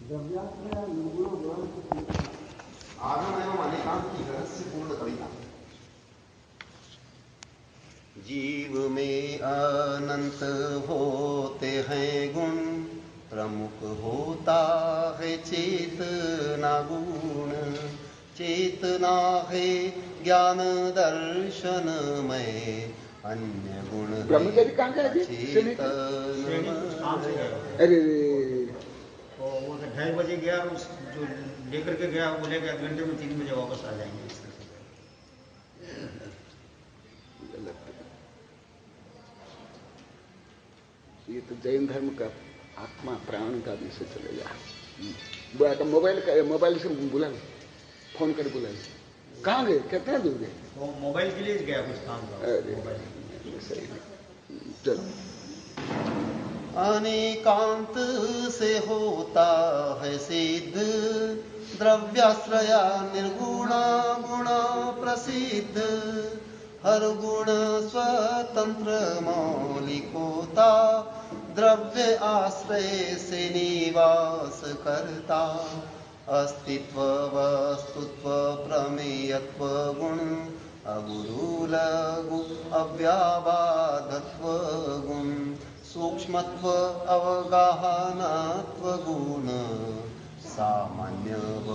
आगम एवं अनेकांत की रहस्य पूर्ण कविता। जीव में अनंत होते हैं गुण, प्रमुख होता है चेतना गुण। चेतना है ज्ञान दर्शन में, अन्य गुण ब्रह्मचारी कहाँ गया? अरे वो 2:30 बजे गया, उस जो लेकर के गया वो बोले 1 घंटे में 3 बजे वापस आ जाएंगे। ये तो जैन धर्म का आत्मा प्राण का विषय चलेगा। बुआ का मोबाइल से बुला, फोन कर बुला। कहाँ गए? कितने दूर गए? वो मोबाइल के लिए गया कुछ काम था। अरे सही है, चलो। अनेकांत से होता है सिद्ध, द्रव्याश्रया निर्गुणा गुणा प्रसिद्ध। हर गुण स्वतंत्र मौलिक होता, द्रव्य आश्रय से निवास करता। अस्तित्व वस्तुत्व प्रमेयत्व गुण, अगुरु लघु अव्याबाधत्व गुण। सूक्ष्मत्व अवगाहनत्व गुण, सामान्य व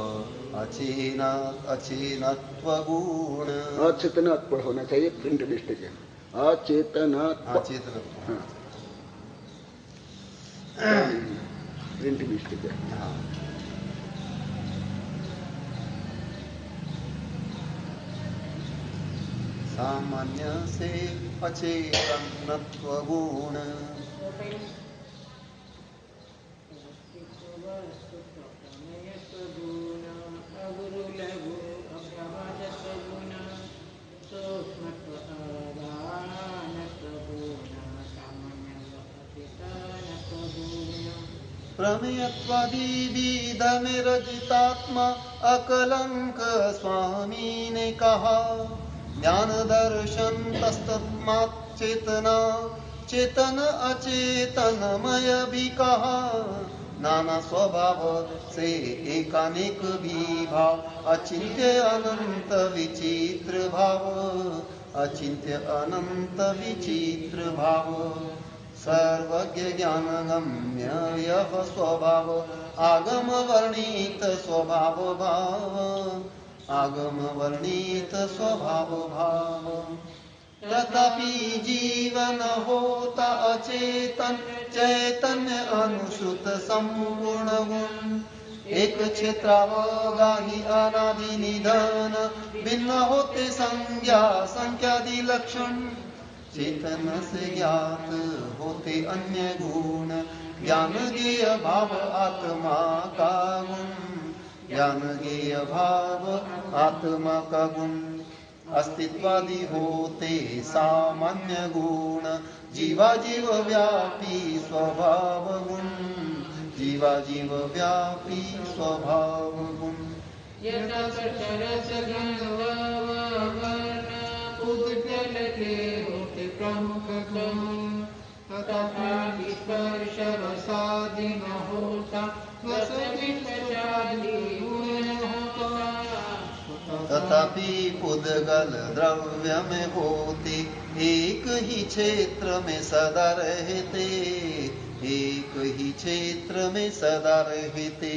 अचेतनत्व गुण। अचेतनत्व होना चाहिए, प्रिंट मिस्टेक है। अचेतनत्व, प्रिंट मिस्टेक है। सामान्य से अचेतनत्व गुण। प्रमेयत्वादि विध में रजितात्मा अकलंक स्वामी ने कहा। ज्ञान दर्शन तस्तमात् चेतना, चेतन अचेतनमय भी कहा। नाना स्वभाव से एकानेक भी भाव, अचिंत्य अनंत विचित्र भाव। अचिंत्य अनंत विचित्र भाव, सर्वज्ञ ज्ञान गम्य यह स्वभाव। आगम वर्णित स्वभाव भाव, आगम वर्णित स्वभाव भाव। तथापि जीवन होता अचेतन, चैतन्य अनुसूत संपूर्ण गुण। एक क्षेत्रावगाही अनादि निधन, भिन्न होते संज्ञा संख्यादि लक्षण। चेतन से ज्ञात होते अन्य गुण, ज्ञान ज्ञेय भाव आत्मा का गुण। ज्ञान ज्ञेय भाव आत्मा का गुण। अस्तित्वादि होते सामान्य गुण, जीवा जीव व्यापी स्वभाव गुण। जीवा जीव व्यापी स्वभाव गुण। प्रमुख गुण, तथापि स्पर्श रसादि न होता, तथापि पुद्गल द्रव्य में होते, एक ही क्षेत्र में सदा रहते। एक ही क्षेत्र में सदा रहते।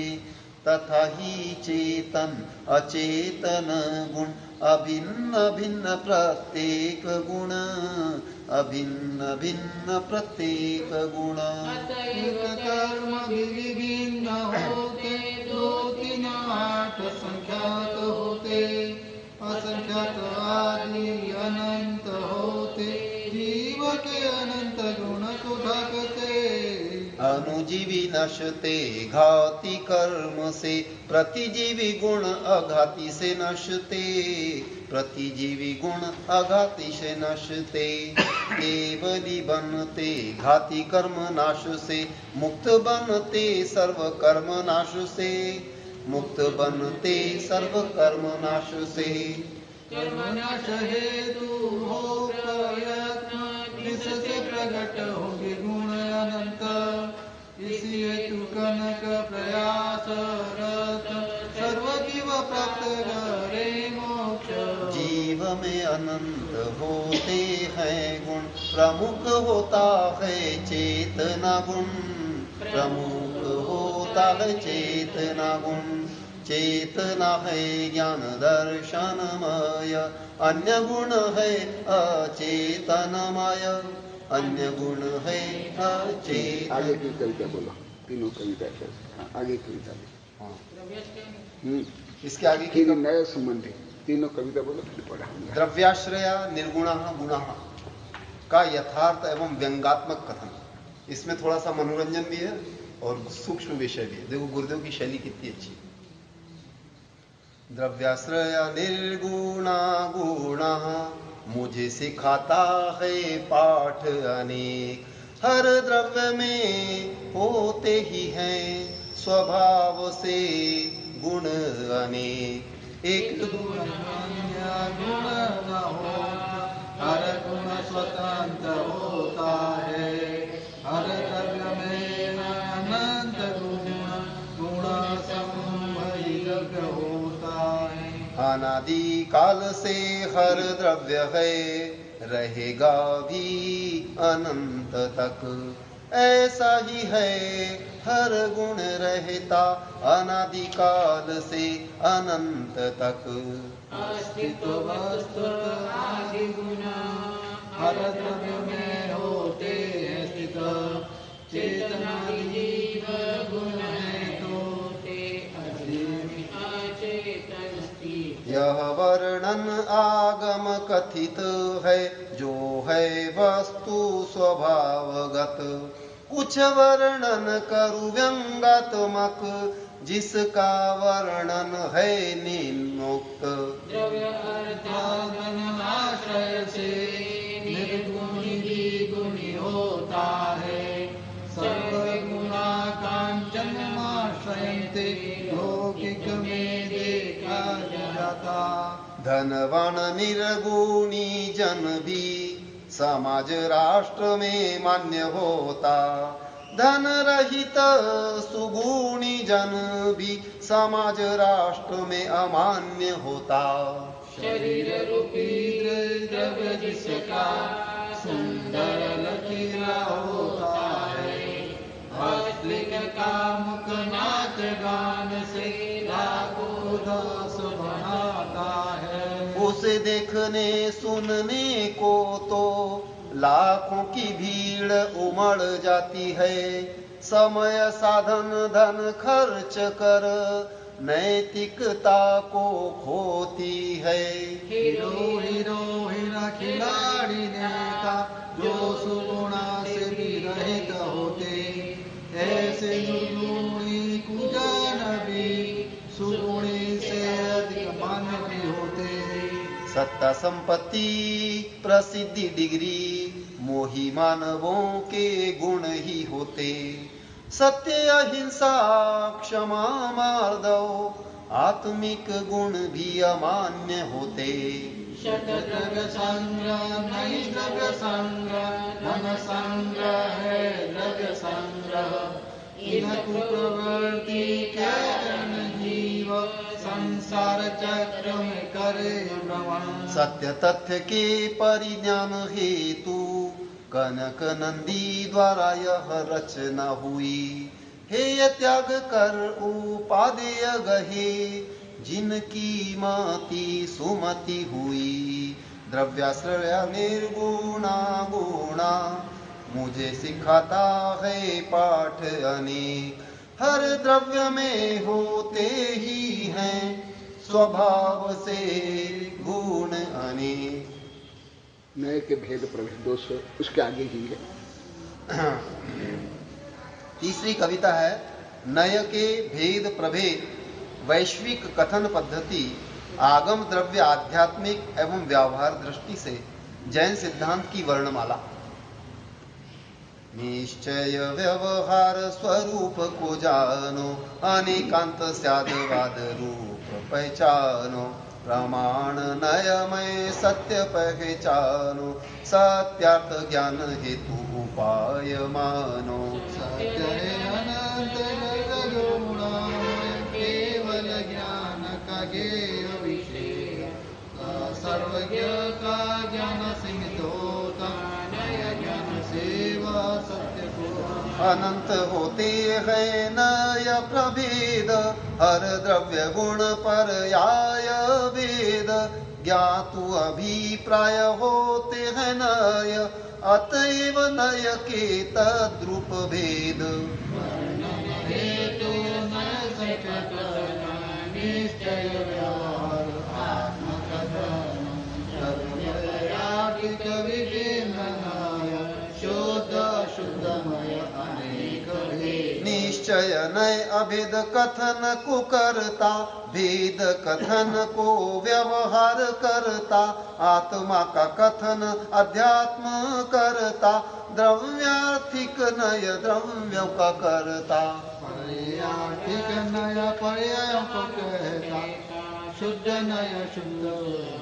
तथा ही चेतन अचेतन गुण, अभिन्न भिन्न प्रत्येक गुण। अभिन्न भिन्न प्रत्येक गुण। कर्म विभिन्न होते, 2 3 8 संख्यात होते। असंख्यात आदि अनंत होते, जीव के अनंत गुण सुधकते। अनुजीवी नशते घाती कर्म से, प्रतिजीवी गुण अघाती से नशते। प्रतिजीवी गुण अघाती से नशते। केवली बनते घाती कर्म नाश से, मुक्त बनते सर्व कर्म नाश से। मुक्त बनते सर्व कर्म नाश से। कर्म नाश हेतु हो प्रयत्न, जिससे प्रकट होगे गुण अनंत। इसी हेतु कनक प्रयास रत सर्वजीव प्राप्त करे मोक्ष। जीव में अनंत होते हैं गुण, प्रमुख होता है चेतना गुण। प्रमुख होता है चेतना गुण, चेतना है ज्ञान दर्शनमय। अन्य गुण है अचेतनमय, अन्य गुण है अचेतन। आगे की कविता बोलो, तीनों कविता कैसे? हाँ, आगे कविता बोलो। इसके आगे की नए संबंधी तीनों कविता बोलो, फिर पढ़ा। द्रव्याश्रय निर्गुण गुण का यथार्थ एवं व्यंगात्मक कथन। इसमें थोड़ा सा मनोरंजन भी है और सूक्ष्म विषय भी है। देखो गुरुदेव की शैली कितनी अच्छी। द्रव्याश्रय निर्गुणा गुणा मुझे सिखाता है पाठ अनेक। हर द्रव्य में होते ही हैं स्वभाव से गुण अनेक। एक गुण गुण न हो, हर गुण स्वतंत्र होता है। हर द्रव्य में अनंत गुण, गुण समूह होता है। अनादि काल से हर द्रव्य है, रहेगा भी अनंत तक। ऐसा ही है हर गुण रहता अनादि काल से अनंत तक। अस्तित्व वस्तु आदि गुण हर द्रव्य में होते हैं स्थित। चेतना जीव गुण है तो ते अचेतन स्थित। यह वर्णन आगम कथित है, जो है वस्तु स्वभावगत। कुछ वर्णन करु व्यंगात्मक, जिसका वर्णन है निम्नोक्त। द्रव्य अर्थाधन आश्रय से निर्गुणी द्विगुणी होता है। सर्वगुणा कांचनमाश्रयन्ते लौकिक में देखा जाता। धनवान निर्गुणी जन भी समाज राष्ट्र में मान्य होता। धन रहित सुगुणी जन भी समाज राष्ट्र में अमान्य होता। शरीर रूपी द्रव्य जिसका सुंदर लकीला होता है। हस्तलिख का मुख नाच गान से लाखों दास बनाता है। उसे देखने सुनने को तो लाखों की भीड़ उमड़ जाती है। समय साधन धन खर्च कर नैतिकता को खोती है। हीरो हीरोइन खिलाड़ी नेता जो सुगुणा से भी रहित होते। ऐसे निर्गुणी कुजन भी सुगुणी से अधिक मान्य भी होते। सत्ता संपत्ति प्रसिद्धि डिग्री मोही मानवों के गुण ही होते। सत्य अहिंसा क्षमा मार्दव आत्मिक गुण भी अमान्य होते। षट द्रव्य संग्रह नहीं द्रव्य संग्रह, मन संग्रह है द्रव्य संग्रह। इन कुप्रवृत्ति के जन जीव संसार चक्र में करे भ्रमण। सत्य तथ्य के परिज्ञान हेतु कनक नंदी द्वारा यह रचना हुई। हेय त्याग कर उपादेय गहे, जिनकी मति सुमति हुई। द्रव्याश्रय निर्गुणा गुणा मुझे सिखाता है पाठ अनेक। हर द्रव्य में होते ही हैं स्वभाव से गुण अनेक। नए के भेद प्रभेद 200 उसके आगे ही है। तीसरी कविता है नय के भेद प्रभेद वैश्विक कथन पद्धति आगम द्रव्य आध्यात्मिक एवं व्यवहार दृष्टि से जैन सिद्धांत की वर्णमाला। निश्चय व्यवहार स्वरूप को जानो, अनेकांत स्यादवाद रूप पहचानो। प्रमाण नयमय सत्य पहचानो, सत्यार्थ ज्ञान हेतु उपाय मानो। सत्य है अनंत गुणामय, केवल ज्ञान का ज्ञेय विषय, सर्वज्ञ का ज्ञान सिंह होता, नय ज्ञान सेवा सत्य को। अनंत होते हैं नय प्रभेद, हर द्रव्य गुण पर्याय वेद, ज्ञातु अभिप्राय होते हैं नय, अतएव नय के तद्रूप भेद। वर्णन हेतु न सकत निश्चय व्यवहार आत्मकथन, सर्वव्यापिक विभिन्न नय, शुद्ध शुद्धमय अनेक भेद। निश्चय नय अभेद कथन को करता, भेद कथन को व्यवहार करता, आत्मा का कथन अध्यात्म करता, द्रव्यार्थिक नय द्रव्य का करता। पर्यार्थिक नय पर्याय को कहता, शुद्ध नय शुद्ध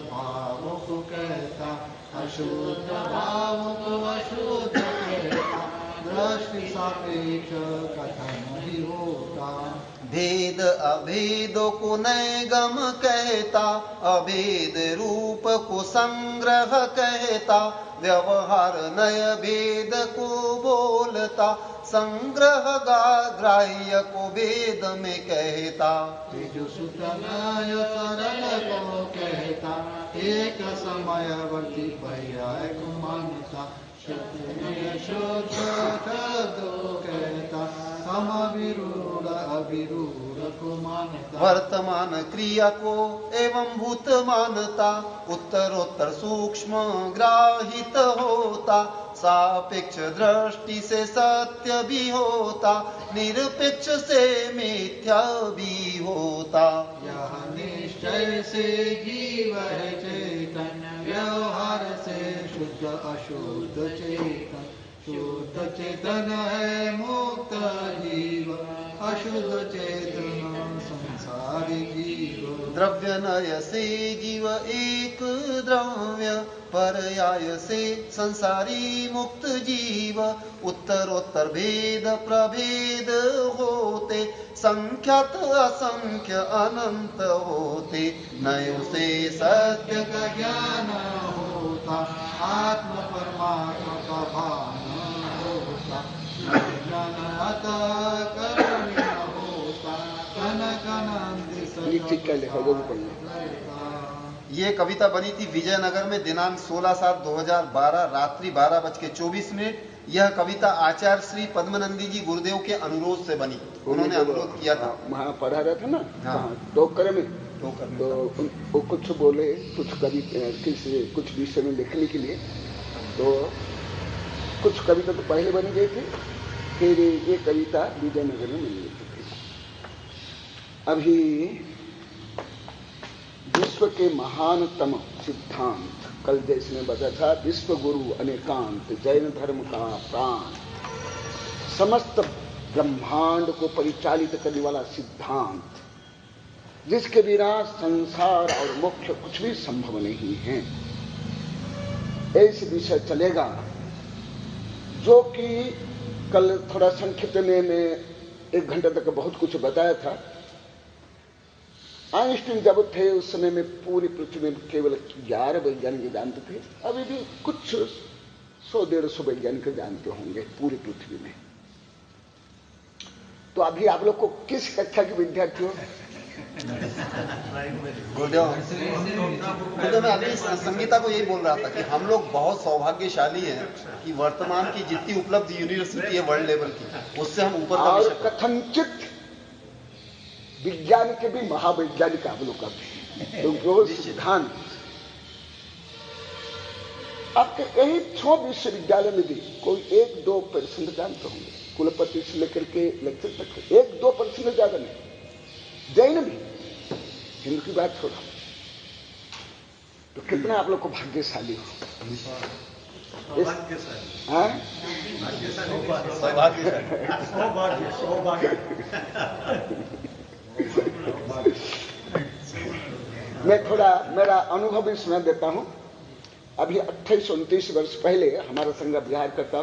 भाव को कहता, अशुद्ध भाव को अशुद्ध कहता, दृष्टि सापेक्ष कथन ही होता। भेद अभेदों को नैगम कहता, अभेद रूप को संग्रह कहता, व्यवहार नय भेद को बोलता, संग्रह ग्राह्य को वेद में कहता। तेजो सुत नय सरल को कहता, एक समयवर्ती पर्याय को मानता, शुद्ध दो कहता, समविरूढ़ अविरूढ़ को मानता। वर्तमान क्रिया को एवं भूत मानता, उत्तरोत्तर सूक्ष्म ग्राहित होता, सापेक्ष दृष्टि से सत्य भी होता, निरपेक्ष से मिथ्या भी होता। यह निश्चय से जीव है चेतन, व्यवहार से शुद्ध अशुद्ध चेतन, शुद्ध चेतन है मुक्त जीव, अशुद्ध चेतन संसारी जीव। द्रव्य नय से जीव एक द्रव्य, पर्याय से संसारी मुक्त जीव, उत्तरोत्तर भेद प्रभेद होते, संख्यात असंख्य अनंत होते, नयों से सत्य का ज्ञान होता, आत्म परमात्मा का भान होता, ज्ञान अतः कर्म न होता, कन ये कविता बनी थी विजयनगर में दिनांक 16/7/2012 रात्रि 12:24। यह कविता आचार्य श्री पद्मनंदी जी गुरुदेव के अनुरोध से बनी। उन्होंने अनुरोध किया था, वहाँ पढ़ा रहा था ना। हाँ। टोकर में तो वो कुछ बोले, कुछ कुछ विषय में लिखने के लिए, तो कुछ कविता तो पहले बन गई थी, फिर ये कविता विजयनगर में मिल गई थी। अभी विश्व के महानतम सिद्धांत, कल जैसे में बताया था, विश्व गुरु अनेकांत, जैन धर्म का प्राण, समस्त ब्रह्मांड को परिचालित करने वाला सिद्धांत, जिसके बिना संसार और मोक्ष कुछ भी संभव नहीं है, ऐसे विषय चलेगा। जो कि कल थोड़ा संक्षिप्त में मैं 1 घंटे तक बहुत कुछ बताया था। आइंस्टीन जब थे उस समय में पूरी पृथ्वी में केवल 11 वैज्ञानिक जानते थे। अभी भी कुछ 100-150 वैज्ञानिक जानते होंगे पूरी पृथ्वी में। तो अभी आप लोग को किस कक्षा के विद्यार्थी हो? गुरुदेव मैं अभी संगीता को यही बोल रहा था कि हम लोग बहुत सौभाग्यशाली हैं कि वर्तमान की जितनी उपलब्ध यूनिवर्सिटी है वर्ल्ड लेवल की, उससे हम ऊपर और कथनचित विज्ञान के भी महावैज्ञानिक आप लोग करते हैं। तो सिद्धांत आपके यही 6 विश्वविद्यालय में भी कोई 1-2% जानते होंगे, कुलपति से लेकर के लेक्चर तक 1-2% ज्यादा नहीं। जैन भी, हिंदू की बात छोड़ा, तो कितना आप लोग को भाग्यशाली हो। मैं थोड़ा मेरा अनुभव भी सुना देता हूं। अभी 28-29 वर्ष पहले हमारा संघ बिहार करता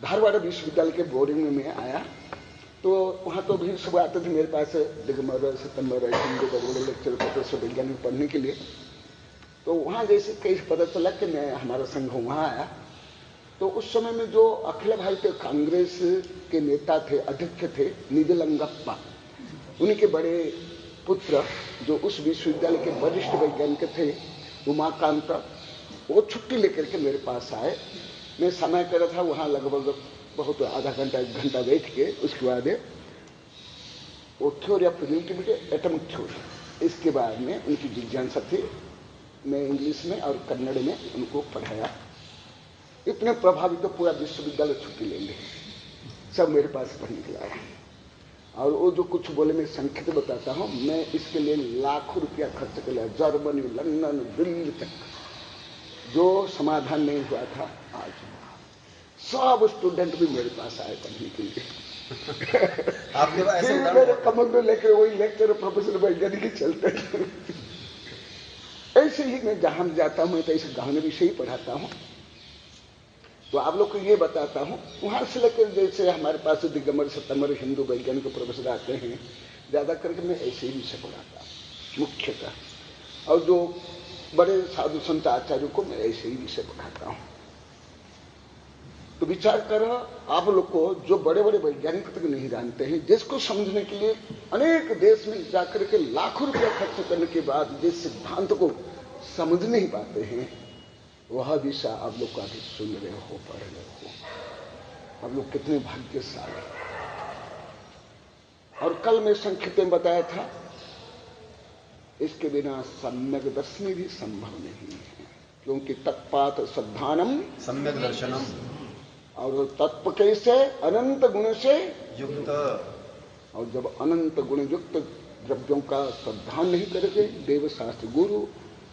धारवाड़ विश्वविद्यालय के बोर्डिंग में आया, तो वहां तो भी सब आते थे मेरे पास दिगंबर सितंबर हिंदी बड़े लेक्चर प्रोफेसर वैज्ञानिक पढ़ने के लिए। तो वहां जैसे कई पता चला कि मैं हमारा संघ वहां आया, तो उस समय में जो अखिल भारतीय कांग्रेस के नेता थे, अध्यक्ष थे निजलंगप्पा, उन्हीं के बड़े पुत्र जो उस विश्वविद्यालय के वरिष्ठ वैज्ञानिक थे उमाकांत, वो छुट्टी लेकर के मेरे पास आए। मैं समय कर रहा था वहां, लगभग बहुत आधा घंटा 1 घंटा बैठ के उसके बाद वो theory of relativity atomic theory, इसके बारे में उनकी जिज्ञासा थी। मैं इंग्लिश में और कन्नड़ में उनको पढ़ाया। इतने प्रभावित तो पूरा विश्वविद्यालय छुट्टी लेंगे, सब मेरे पास पढ़ने के लिए आया। और वो जो कुछ बोले मैं संक्षिप्त बताता हूं। मैं इसके लिए लाखों रुपया खर्च कर लिया, जर्मनी, लंदन, दिल्ली तक। जो समाधान नहीं हुआ था, आज सब स्टूडेंट भी मेरे पास आए पढ़ने के लिए। आपके पास मेरे कमर में लेकर वही लेक्चर प्रोफेसर वैज्ञानिक चलते थे। ऐसे ही मैं जहां जाता हूं तो ऐसे गहन विषय ही पढ़ाता हूं। तो आप लोग को ये बताता हूं, वहां से लेकर जैसे हमारे पास दिगंबर सितंबर हिंदू वैज्ञानिक प्रोफेसर आते हैं, ज्यादा करके मैं ऐसे ही विषय पढ़ाता हूं मुख्यतः। और जो बड़े साधु संत आचार्यों को मैं ऐसे ही विषय पढ़ाता हूं। तो विचार करो आप लोग को, जो बड़े बड़े वैज्ञानिक तक नहीं जानते हैं, जिसको समझने के लिए अनेक देश में जाकर के लाखों रुपया खर्च करने के बाद जिस सिद्धांत को समझ नहीं पाते हैं, वह विषय आप लोग अभी सुन रहे हो, पढ़ रहे हो। आप लोग कितने भाग्यशाली। और कल मैं संक्षिप्त में बताया था, इसके बिना सम्यक दर्शन भी संभव नहीं है, क्योंकि तत्पात श्रद्धानम सम्यक दर्शनम, और तत्व कैसे अनंत गुण से युक्त। और जब अनंत गुण युक्त द्रव्यों का श्रद्धा नहीं करेंगे, देव शास्त्र गुरु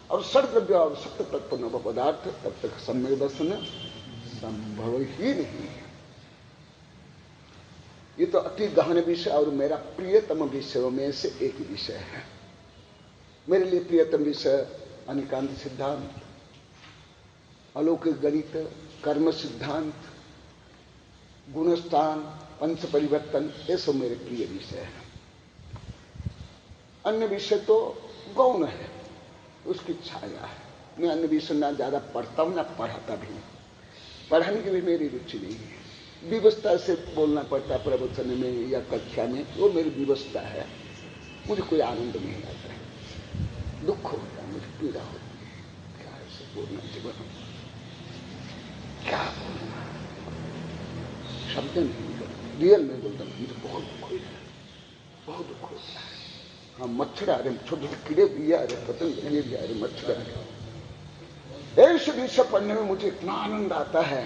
और सद्द्रव्य और सत्य तत्व नव पदार्थ, तब तक सम्यक दर्शन संभव ही नहीं है। ये तो अति गहन विषय और मेरा प्रियतम विषयों में से एक विषय है। मेरे लिए प्रियतम विषय अनिकांत सिद्धांत, अलौकिक गणित, कर्म सिद्धांत, गुणस्थान, पंच परिवर्तन, ये सब मेरे प्रिय विषय है। अन्य विषय तो गौण है, उसकी छाया है। मैं अन्य विषय ना ज्यादा पढ़ता हूं ना पढ़ाता भी हूं। पढ़ाने की भी मेरी रुचि नहीं है। व्यवस्था से बोलना पड़ता है प्रवचन में या कक्षा में, वो मेरी व्यवस्था है। मुझे कोई आनंद नहीं आता है, दुख होता है, मुझे पीड़ा होती है। क्या ऐसे बोलना जीवन, क्या बोलना, शब्द नहीं करते। रियल में बोलता हूं, मुझे बहुत दुख होता है, बहुत दुख होता है। हाँ, मच्छर आ रहे, छोटे छोटे कीड़े भी आ रहे, पतंग भी आ रहे, मच्छर आ रहे। ऐसे विषय पढ़ने में मुझे इतना आनंद आता है।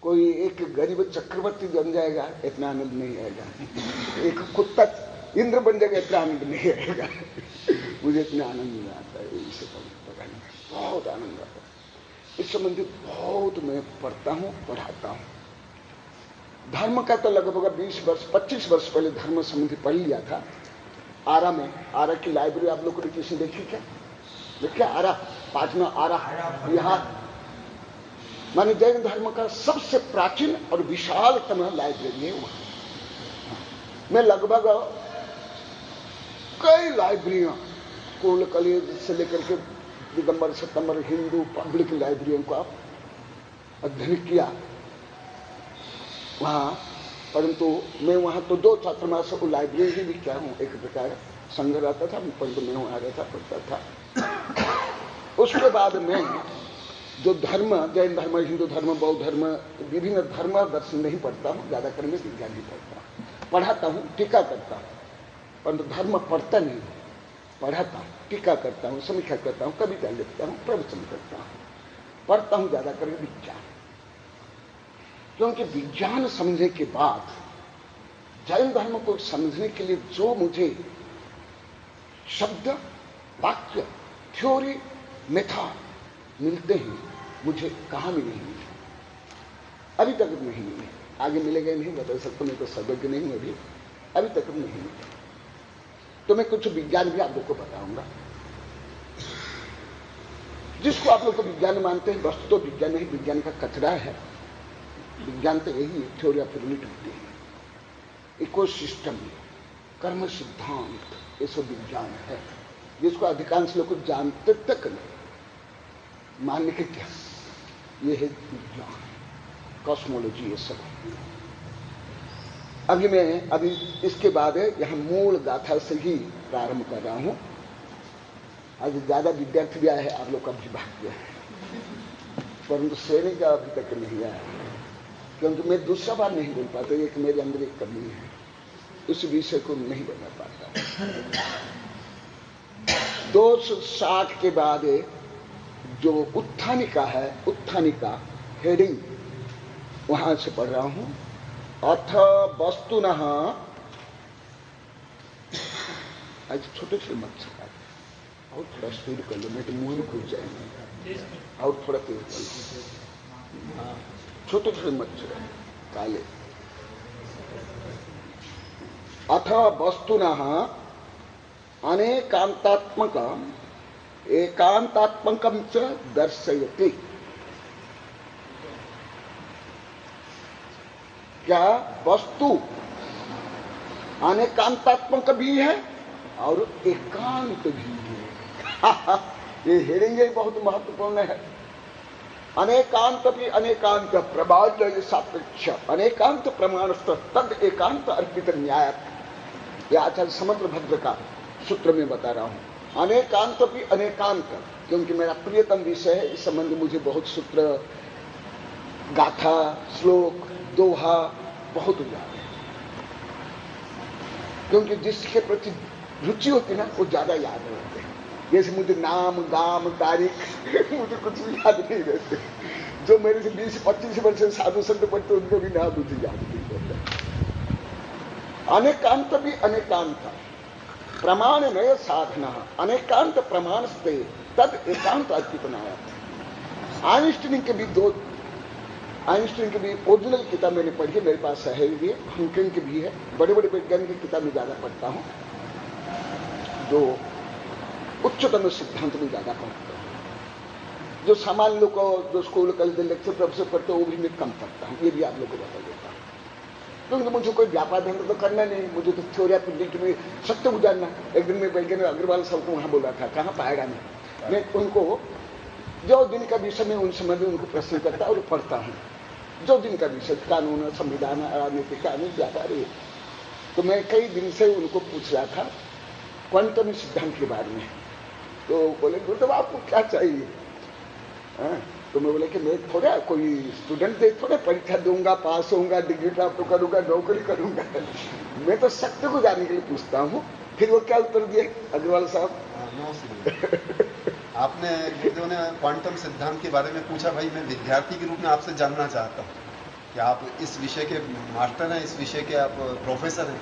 कोई एक गरीब चक्रवर्ती बन जाएगा, इतना आनंद नहीं आएगा। एक कुत्ता इंद्र बन जाएगा, इतना आनंद नहीं आएगा। मुझे इतना आनंद नहीं आता है विषय पढ़ने में, बहुत आनंद आता है। इस संबंधित बहुत मैं पढ़ता हूं, पढ़ाता हूं। धर्म का तो लगभग 20 वर्ष 25 वर्ष पहले धर्म संबंधी पढ़ लिया था आरा में। आरा की लाइब्रेरी आप लोगों ने किसी देखी क्या? देखिए आरा, पांचवा आरा यहाँ माने जैन धर्म का सबसे प्राचीन और विशालतम लाइब्रेरी है वहां। मैं लगभग कई लाइब्रेरियां, कोल कॉलेज से लेकर के दिगंबर सितंबर हिंदू पब्लिक लाइब्रेरियों का अध्ययन किया वहां। परंतु मैं वहां तो 2 छात्रवास को लाइब्रेरी भी क्या हूं, एक प्रकार संघ रहता था, परंतु मैं वहां रहता पढ़ता था। उसके बाद मैं जो धर्म, जैन धर्म, हिंदू धर्म, बौद्ध धर्म, विभिन्न धर्म दर्शन नहीं पढ़ता हूं, ज्यादा कर मैं विज्ञान ही पढ़ता हूं। पढ़ाता हूं, टीका करता हूं, परंतु धर्म पढ़ता नहीं, पढ़ाता हूं, टीका करता हूं, समीक्षा करता हूं, कविता लिखता हूं, प्रवचन करता हूं। पढ़ता हूं ज्यादा करके विज्ञान, क्योंकि विज्ञान समझने के बाद जैन धर्म को समझने के लिए जो मुझे शब्द, वाक्य, थ्योरी, मेथड मिलते हैं, मुझे कहां भी नहीं मिले, अभी तक नहीं मिले। आगे मिलेगा नहीं बता सकता, मैं तो सर्वज्ञ नहीं हूं, अभी तक नहीं मिले। तो मैं कुछ विज्ञान भी आप लोग को बताऊंगा, जिसको आप लोग को विज्ञान मानते हैं। वस्तु तो विज्ञान नहीं, विज्ञान का कचरा है। विज्ञान तो यही है, थ्योरी ऑफ रिलेटिविटी है, इकोसिस्टम, कर्म सिद्धांत, ये सब विज्ञान है, जिसको अधिकांश लोग जानते तक नहीं। मानने के क्या, ये है विज्ञान, कॉस्मोलॉजी, ये सब। अभी इसके बाद यहां मूल गाथा से ही प्रारंभ कर रहा हूं। आज ज्यादा विद्यार्थी भी आए हैं, आप लोग का भी भाग्य है, परंतु श्रेणी का अभी तक नहीं आया, क्योंकि मैं दूसरा बार नहीं बोल पाता, एक मेरे अंदर एक कमी है, उस विषय को नहीं बता पाता। 260 के बाद जो उत्थानिका है, उत्थानिका हेडिंग वहां से पढ़ रहा हूं। अथ वस्तुनः, आज छोटे छोटे मत और थोड़ा स्पीड कर लो, नहीं तो मुंह में घुस जाएंगे, और थोड़ा तेज कर लो, छोटे छोटे मच्छर काले। अथ वस्तुनः अनेकांतात्मकम् एकांतात्मकं च दर्शयति। क्या वस्तु अनेकांतात्मक भी है और एकांत भी है। ये हेडिंग बहुत महत्वपूर्ण है। अनेकांत भी अनेकांत प्रबाल्य सापेक्ष अनेकांत प्रमाण तद एकांत अर्पित न्याय, यह आचार्य समग्र भद्र का सूत्र में बता रहा हूं। अनेकांत भी अनेकांत, क्योंकि मेरा प्रियतम विषय है, इस संबंध में मुझे बहुत सूत्र, गाथा, श्लोक, दोहा बहुत ज्यादा है, क्योंकि जिसके प्रति रुचि होती है ना वो ज्यादा याद रहते हैं। जैसे मुझे नाम, गाम, तारीख मुझे कुछ भी याद नहीं रहते। जो मेरे से 20-25 वर्ष से साधु संत पढ़ते उनको भी नाम मुझे याद नहीं रहता। अनेकांत भी अनेकांत प्रमाण नय साधना, अनेकांत प्रमाण से तद एकांत अर्पितनाया। आइंस्टीन के भी दो, आइंस्टीन की भी ओरिजिनल किताब मैंने पढ़ी, मेरे पास है, ये हॉकिंग की भी है। बड़े बड़े वैज्ञानिक की किताब में ज्यादा पढ़ता हूं, जो उच्चतम सिद्धांत में ज्यादा पढ़ता हूं। जो सामान्य लोग को, जो स्कूल कॉलेज लेक्चर प्रोफेसर पढ़ते हो, वो भी मैं कम पढ़ता हूं। ये भी आप लोग को बता देता हूं, क्योंकि मुझे कोई व्यापार धंधा तो करना नहीं, मुझे तो थ्योरी ऑफ रिलेटिविटी में सत्य गुजारना। एक दिन मैं वैज्ञानिक अग्रवाल साहब को वहां बोला था, कहां पाएगा नहीं। मैं उनको जो दिन का विषय में उन समय में उनको प्रश्न करता और पढ़ता हूं, जो दिन का विषय, कानून, संविधान, राजनीति, कानून, व्यापार। तो मैं कई दिन से उनको पूछ रहा था क्वांटम सिद्धांत के बारे में। तो बोले गुरुदेव आपको क्या चाहिए? तो मैं बोले कि मैं थोड़ा कोई स्टूडेंट दे, थोड़ा परीक्षा दूंगा, पास होऊंगा, डिग्री प्राप्त करूंगा, नौकरी करूंगा, मैं तो सत्य को जानने के लिए पूछता हूँ। फिर वो क्या उत्तर दिए अग्रवाल साहब? आपने गुरुदेव ने क्वांटम सिद्धांत के बारे में पूछा। भाई मैं विद्यार्थी के रूप में आपसे जानना चाहता हूँ कि आप इस विषय के मास्टर हैं, इस विषय के आप प्रोफेसर हैं,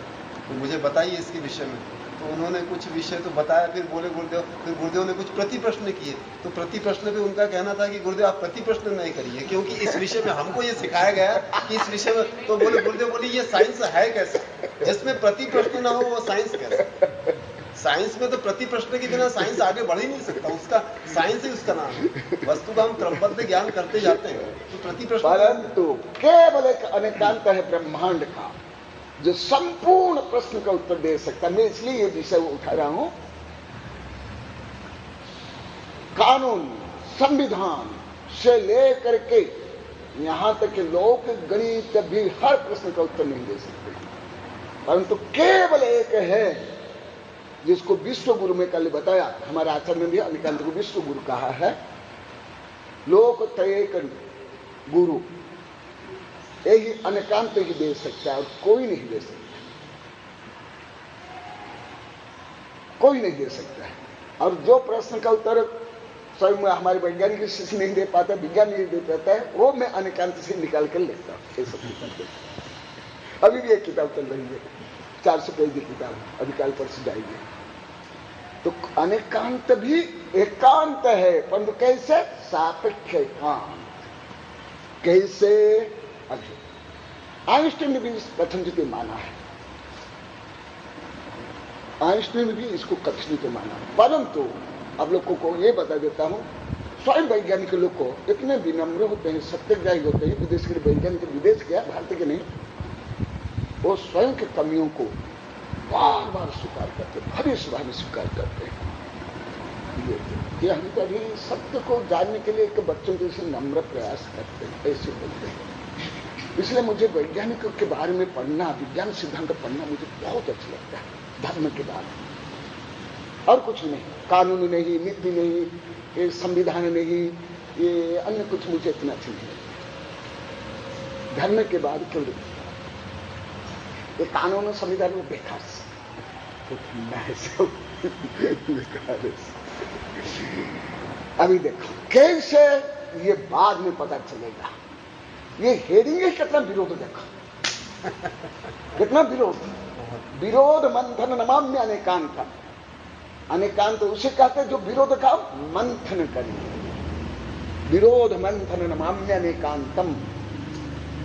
तो मुझे बताइए इसके विषय में। तो उन्होंने कुछ विषय तो बताया, फिर बोले गुरुदेव, फिर गुरुदेव ने कुछ प्रति प्रश्न किए। तो प्रति प्रश्न पे उनका कहना था कि गुरुदेव आप प्रति प्रश्न नहीं करिए, क्योंकि इस विषय में हमको ये सिखाया गया कि इस विषय में। तो बोले गुरुदेव बोले ये साइंस है कैसे, जिसमें प्रति प्रश्न ना हो वो साइंस कैसे? साइंस में तो प्रति प्रश्न के बिना साइंस आगे बढ़ ही नहीं सकता। उसका साइंस ही उसका नाम है। वस्तु का हम क्रमबद्ध ज्ञान करते जाते हैं, तो प्रति प्रश्न। परंतु केवल एक अनेकांत है ब्रह्मांड का, जो संपूर्ण प्रश्न का उत्तर दे सकता। मैं इसलिए ये विषय उठा रहा हूं। कानून, संविधान से लेकर के यहां तक कि लोक गणित भी हर प्रश्न का उत्तर नहीं दे सकते, परंतु केवल एक है जिसको विश्व गुरु में कल बताया। हमारे आचार्य ने भी अनेकांत को विश्व गुरु कहा है। लोक त्रयेक गुरु, यही अनेकांत ही दे सकता है और कोई नहीं दे सकता, कोई नहीं दे सकता है। और जो प्रश्न का उत्तर स्वयं हमारे वैज्ञानिक शिष्य नहीं दे पाता, विज्ञान नहीं दे पाता है, वो मैं अनेकांत से निकाल कर लेता हूं। अभी भी एक किताब चल रही है, 400 पेज की किताब, अभी कल परसों जाएगी। तो अनेकांत भी एकांत है, परंतु कैसे? सापेक्ष एकांत। कैसे? आइंस्टीन ने भी कथन माना है। आइंस्टाइन ने भी इसको कठिन तो माना, परंतु आप लोगों को ये बता देता हूं, स्वयं वैज्ञानिक लोग को इतने विनम्र होते हैं, सत्याग्रही होते हैं, विदेश के वैज्ञानिक विदेश गया, भारत के नहीं, वो स्वयं की कमियों को बार बार स्वीकार करते, भरी सभा में स्वीकार करते हैं कि हम कभी सत्य को जानने के लिए एक बच्चों के से नम्र प्रयास करते हैं, ऐसे बोलते हैं। इसलिए मुझे वैज्ञानिकों के बारे में पढ़ना, विज्ञान सिद्धांत पढ़ना मुझे बहुत अच्छा लगता है, धर्म के बारे में, और कुछ नहीं, कानून नहीं, नीति नहीं, ये संविधान नहीं, ये अन्य कुछ मुझे इतना अच्छा नहीं लगता। धर्म के बाद क्यों ये कानून संविधान में बेकार बेकार। अभी देखो कैसे ये बाद में पता चलेगा, ये हेरेंगे कितना विरोध, देखो कितना विरोध, विरोध मंथन नमाम्य अनेकांत। अनेकांत उसे कहते हैं जो विरोध का मंथन करे, विरोध मंथन नमाम्य अनेकांतम,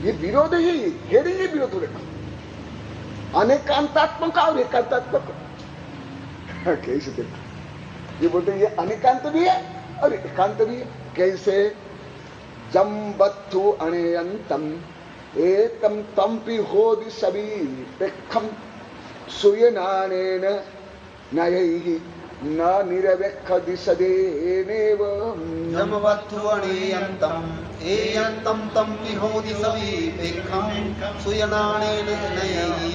ये विरोध ही हेरेंगे विरोध, देखो अनेकांतात्मक और एकांतात्मक कैसे देखो, ये बोलते हैं ये अनेकांत भी है और एकांत भी है। कैसे? जम्बत्थु अणेयंतम एतम तम्पि होदि सभी पेखम सुयनानेन नयैहि न निरवेक्खदि सदेनेव। जम्बत्थु अणेयंतम एयंतम तम्पि होदि सभी पेखम सुयनानेन नयैहि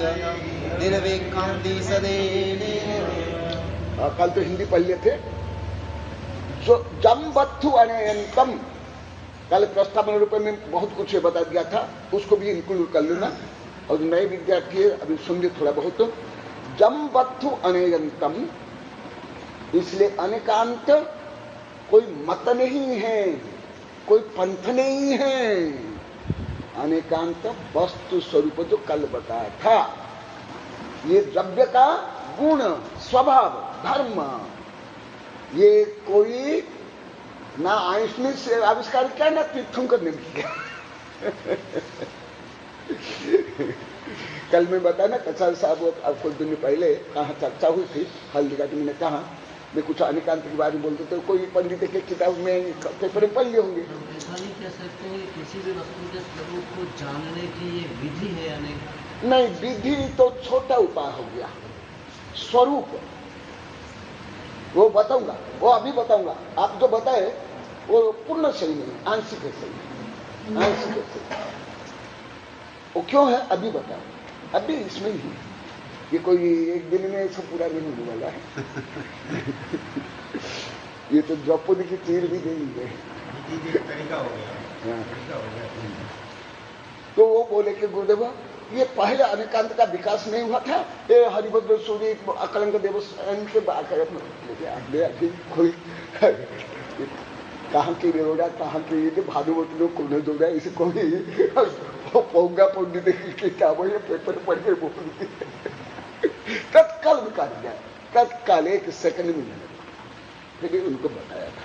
निरवेक्खदि सदेनेव। कल तो हिंदी पढ़ लिए थे। जो जम्बत्थु अणेयंतम, कल प्रस्तावना रूप में बहुत कुछ बता दिया था, उसको भी इंक्लूड कर लेना, और नए विद्यार्थी अभी सुन लिए थोड़ा बहुत। तो जम्बत्थु अणेयंतम, इसलिए अनेकांत कोई मत नहीं है, कोई पंथ नहीं है, अनेकांत वस्तु स्वरूप जो कल बताया था। ये द्रव्य का गुण, स्वभाव, धर्म, ये कोई ना आइंस्टाइन से आविष्कार किया ना तीर्थंकर ने किया। कल मैं बताया ना, कचाल साहब अब कुछ दिन पहले कहाँ चर्चा हुई थी हल्दी का, मैंने कहा मैं कुछ अनेकांत के बारे में बोलते तो कोई पंडित के किताब में पेपर में पढ़ लिए होंगे। ऐसा नहीं कह सकते हैं किसी भी वस्तु के स्वरूप को जानने की ये विधि है या नहीं? नहीं, विधि तो छोटा उपाय हो गया, स्वरूप वो बताऊंगा, वो अभी बताऊंगा। आप जो बताए वो पूर्ण सही नहीं, आंशिक है सही, आंशिक है सही। वो क्यों है अभी बताओ, अभी इसमें ही, ये कोई एक दिन में सब पूरा नहीं होने वाला है। ये तो द्रौपदी की तीर भी नहीं है, तरीका हो गया, तरीका हो गया। तो वो बोले कि गुरुदेव ये पहले अनेकांत का विकास नहीं हुआ था, ये हरिभद्र सूर्य अकलंक देवस्वामी के अभी कोई कहाँ की रेवड़ा, कहाँ की भानुमती लोग कोने दो रहा है, इसे कोई पोंगा पंडित की किताबों या पेपर पढ़ के बोल तत्काल विकास गया, तत्काल एक सेकंड में फिर उनको बताया था।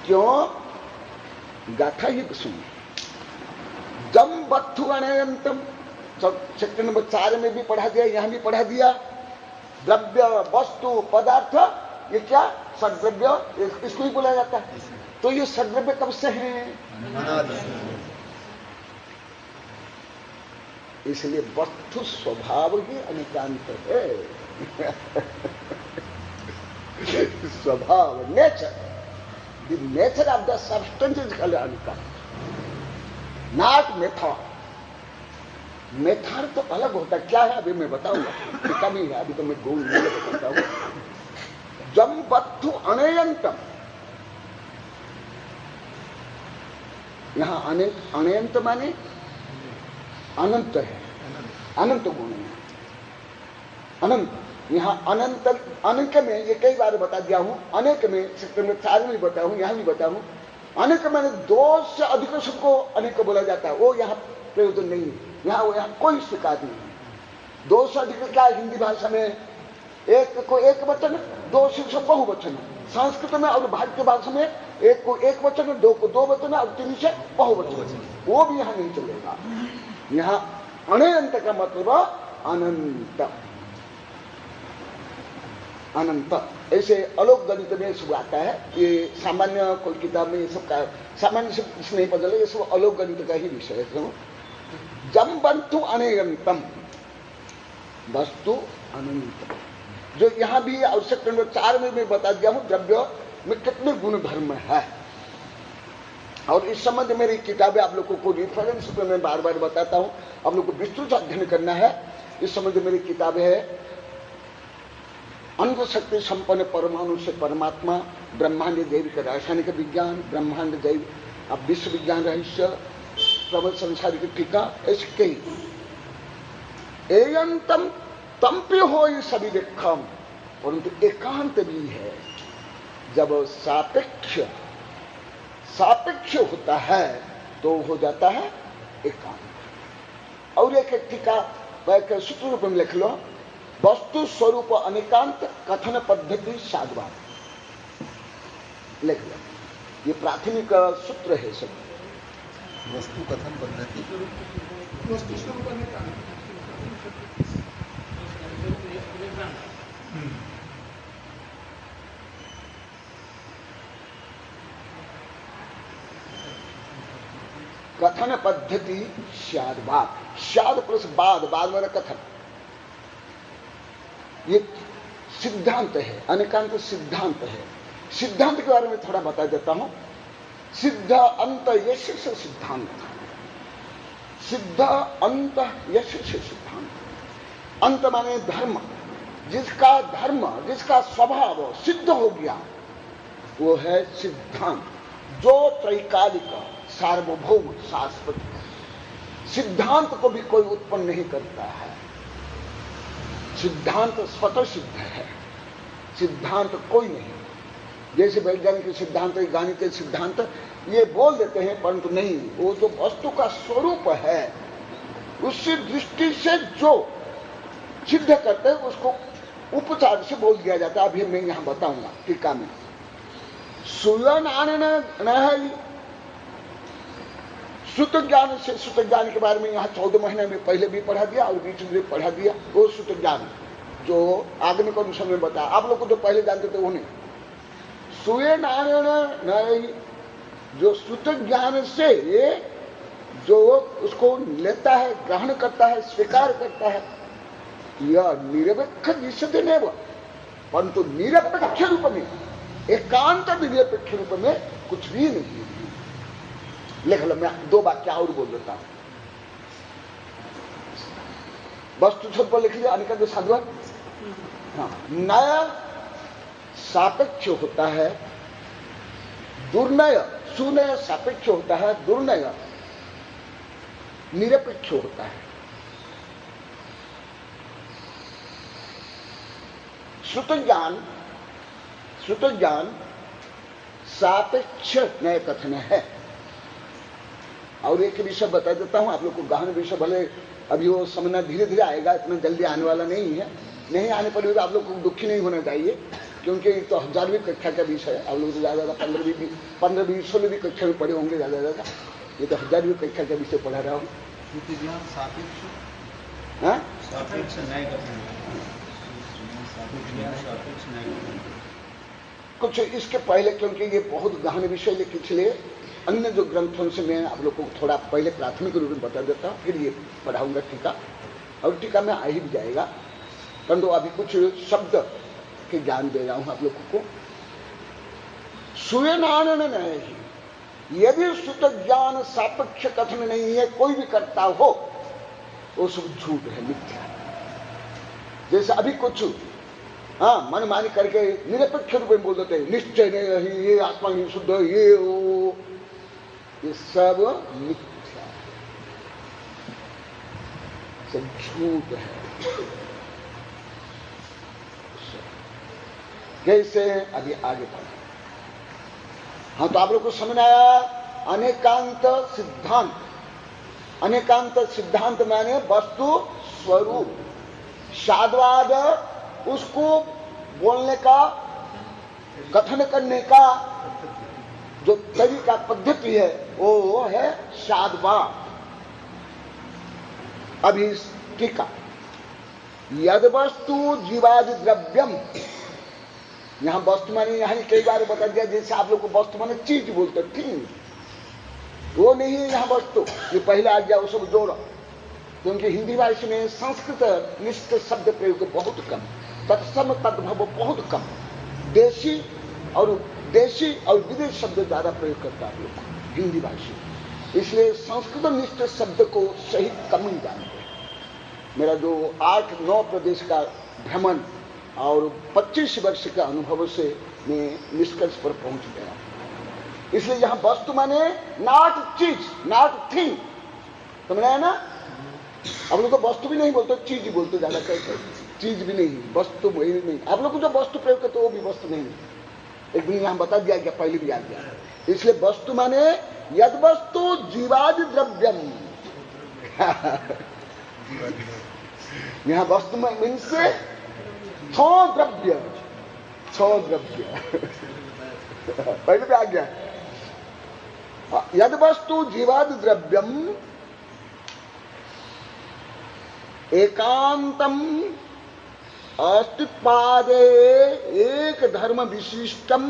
क्यों? गाथा ही सुनिए। जम्बत्थु अणेयंतम, सेक्टर नंबर 4 में भी पढ़ा दिया, यहां भी पढ़ा दिया। द्रव्य, वस्तु, पदार्थ, ये क्या सद्द्रव्य, इसको ही बोला जाता है। तो ये सद्द्रव्य कब से है? इसलिए वस्तु स्वभाव ही अनेकांत है। स्वभाव, nature, the nature of the substance is called anekant, not method. Method तो अलग होता है, क्या है अभी मैं बताऊंगा, टीका नहीं है, अभी तो मैं गोल नहीं बताता हूं। जम्बत्थु अणेयंतम, यहां अनंत माने अनंत है, अनंत गुण है, अनंत। यहां अनंत, अनेक में ये कई बार बता दिया हूं, अनेक में सेक्टर में 4 में बताया हूं, यहां भी बताया हूं। अनेक मैंने 2 से अधिक सबको अनेक बोला जाता है, वो यहां प्रयोजन नहीं है, यहां कोई स्वीकार नहीं है। 2 से अधिक क्या हिंदी भाषा में एक को एक वचन, 2 से बहुवचन, संस्कृत में और भारतीय भाषा में एक को एक वचन, 2 को 2 वचन और 3 से बहुवचन, वो भी यहां नहीं चलेगा। यहां अणेयंत का मतलब अनंत, अनंत, ऐसे अलोक गणित में सब आता है। ये सामान्य कोई किताब में ये सब का सामान्य से कुछ नहीं पता चले, ये सब अलोक गणित का ही विषय है। तो जम बंतु अनंतम, वस्तु अनंत, जो यहां भी आवश्यक नंबर 4 में मैं बता दिया हूं द्रव्य में कितने गुण धर्म है। और इस संबंध में मेरी किताबें आप लोगों को रिफरेंस पे मैं बार बार बताता हूं, आप लोग को विस्तृत अध्ययन करना है। इस संबंध में मेरी किताबें है अंग शक्ति संपन्न परमाणु से परमात्मा, ब्रह्मांड जैविक रासायनिक विज्ञान, ब्रह्मांड जैव अब विश्व विज्ञान रहस्य, प्रबल संसार की टीका, ऐसे कई एयंतम तंपि हो ये सभी विक्षम, परंतु एकांत भी है। जब सापेक्ष होता है तो हो जाता है एकांत। और एक टीका सूत्र रूप में लिख लो, वस्तु स्वरूप अनेकांत कथन पद्धति साधवान, लिख लो। ये प्राथमिक सूत्र है सब। वस्तु कथन पद्धति, वस्तु स्वरूप अनेकांत, कथन पद्धति शादवाद, शाद प्लस बाद, बाद वाला कथन, ये सिद्धांत है। अनेकांत सिद्धांत है। सिद्धांत के बारे में थोड़ा बता देता हूं। सिद्ध अंत यश से सिद्धांत, सिद्ध अंत यश से सिद्धांत। अंत माने धर्म, जिसका धर्म, जिसका स्वभाव सिद्ध हो गया वो है सिद्धांत, जो त्रैकालिक सार्वभौम शाश्वत। सिद्धांत को भी कोई उत्पन्न नहीं करता है, सिद्धांत स्वतः सिद्ध है, सिद्धांत कोई नहीं। जैसे वैज्ञानिक सिद्धांत, गणित के सिद्धांत ये बोल देते हैं, परंतु नहीं, वो जो वस्तु का स्वरूप है उसी दृष्टि से जो सिद्ध करते हैं उसको उपचार से बोल दिया जाता है। अभी मैं यहां बताऊंगा टीका में। सुयन आने सूत्र ज्ञान से, सूत्र ज्ञान के बारे में यहाँ 14 महीने में पहले भी पढ़ा दिया और बीच में पढ़ा दिया। वो सूत्र ज्ञान जो आगमिक अनुसार में बताया, आप लोग को जो पहले जानते थे वो नहीं। सुए नारायण, जो सूत्र ज्ञान से जो उसको लेता है, ग्रहण करता है, स्वीकार करता है, यह निरपेक्ष निषेध नहीं हुआ, परंतु निरपेक्ष रूप में, एकांत निरपेक्ष रूप में कुछ भी नहीं। लिख लो, मैं 2 वाक्य और बोल देता हूं। वस्तु छत पर लिख लिया अनिकांत साधुआ। हाँ, नया सापेक्ष होता है, दुर्नय सुनय सापेक्ष होता है, दुर्नय निरपेक्ष होता है। श्रुत ज्ञान सापेक्ष नय कथन है। और एक विषय बता देता हूं आप लोग को, गहन विषय, भले अभी वो समझना धीरे धीरे आएगा, इतना जल्दी आने वाला नहीं है। नहीं आने पर भी आप लोग को दुखी नहीं होना चाहिए, क्योंकि तो 1000वीं कक्षा का विषय है। आप लोग तो ज्यादा 15-20 भी कक्षा में पढ़े होंगे ज्यादा। ये तो 1000वीं कक्षा का विषय पढ़ा रहा हूँ। कुछ इसके पहले, क्योंकि ये बहुत गहन विषय, लेकिन इसलिए अन्य जो ग्रंथों से मैं आप लोग को थोड़ा पहले प्राथमिक रूप में बता देता हूं, फिर ये पढ़ाऊंगा टीका, और टीका में आ ही जाएगा। परंतु अभी कुछ शब्द के ज्ञान दे रहा हूं आप लोगों को। सुयनानन नहीं, यदि सुत ज्ञान सापेक्ष कथन नहीं है, कोई भी करता हो वो सब झूठ है, मिथ्या है। जैसे अभी कुछ मन मानी करके निरपेक्ष रूप में बोल देते हैं, निश्चय नहीं, ये आत्मा ही शुद्ध, ये वो, ये सब मिथ्या है, सब झूठ है। कैसे, अभी आगे बढ़े। हाँ, तो आप लोग को समझ आया अनेकांत सिद्धांत। अनेकांत सिद्धांत माने वस्तु स्वरूप। शादवाद उसको बोलने का, कथन करने का जो तरीका, पद्धति है, वो है शादवाद। अभी टीका, यद वस्तु जीवादि द्रव्यम यहां वस्तु माने यहां कई बार बता दिया, जैसे आप लोग को वस्तु माने चीज बोलते, ठीक वो नहीं है यहां वस्तु। ये पहले आ गया वो सब जोड़ा, क्योंकि हिंदी भाषा में संस्कृत निष्ठ शब्द प्रयोग बहुत कम, तत्सम तद्भव बहुत कम, देशी और विदेश शब्द ज्यादा प्रयोग करता है लोग हिंदी भाषा। इसलिए संस्कृत निष्ठ शब्द को सही कम ही जानते हैं। मेरा जो 8-9 प्रदेश का भ्रमण और 25 वर्ष के अनुभव से मैं निष्कर्ष पर पहुंच गया। इसलिए यहां वस्तु माने नॉट चीज, नॉट थिंग, समझ रहे हैं ना। आप लोग को वस्तु भी नहीं बोलते, चीज ही बोलते ज्यादा कहते, चीज भी नहीं, वस्तु वही नहीं। आप लोग को जो वस्तु प्रयोग करते वो भी वस्तु नहीं, एक दिन यहां बता दिया गया, पहले भी आ गया। इसलिए वस्तु माने यद वस्तु जीवादि द्रव्यम। यहां वस्तु मीन से छो द्रव्य, पहले भी आ गया। यद वस्तु जीवादि द्रव्यम एकांतम अस्तित्वादे एक धर्म विशिष्टम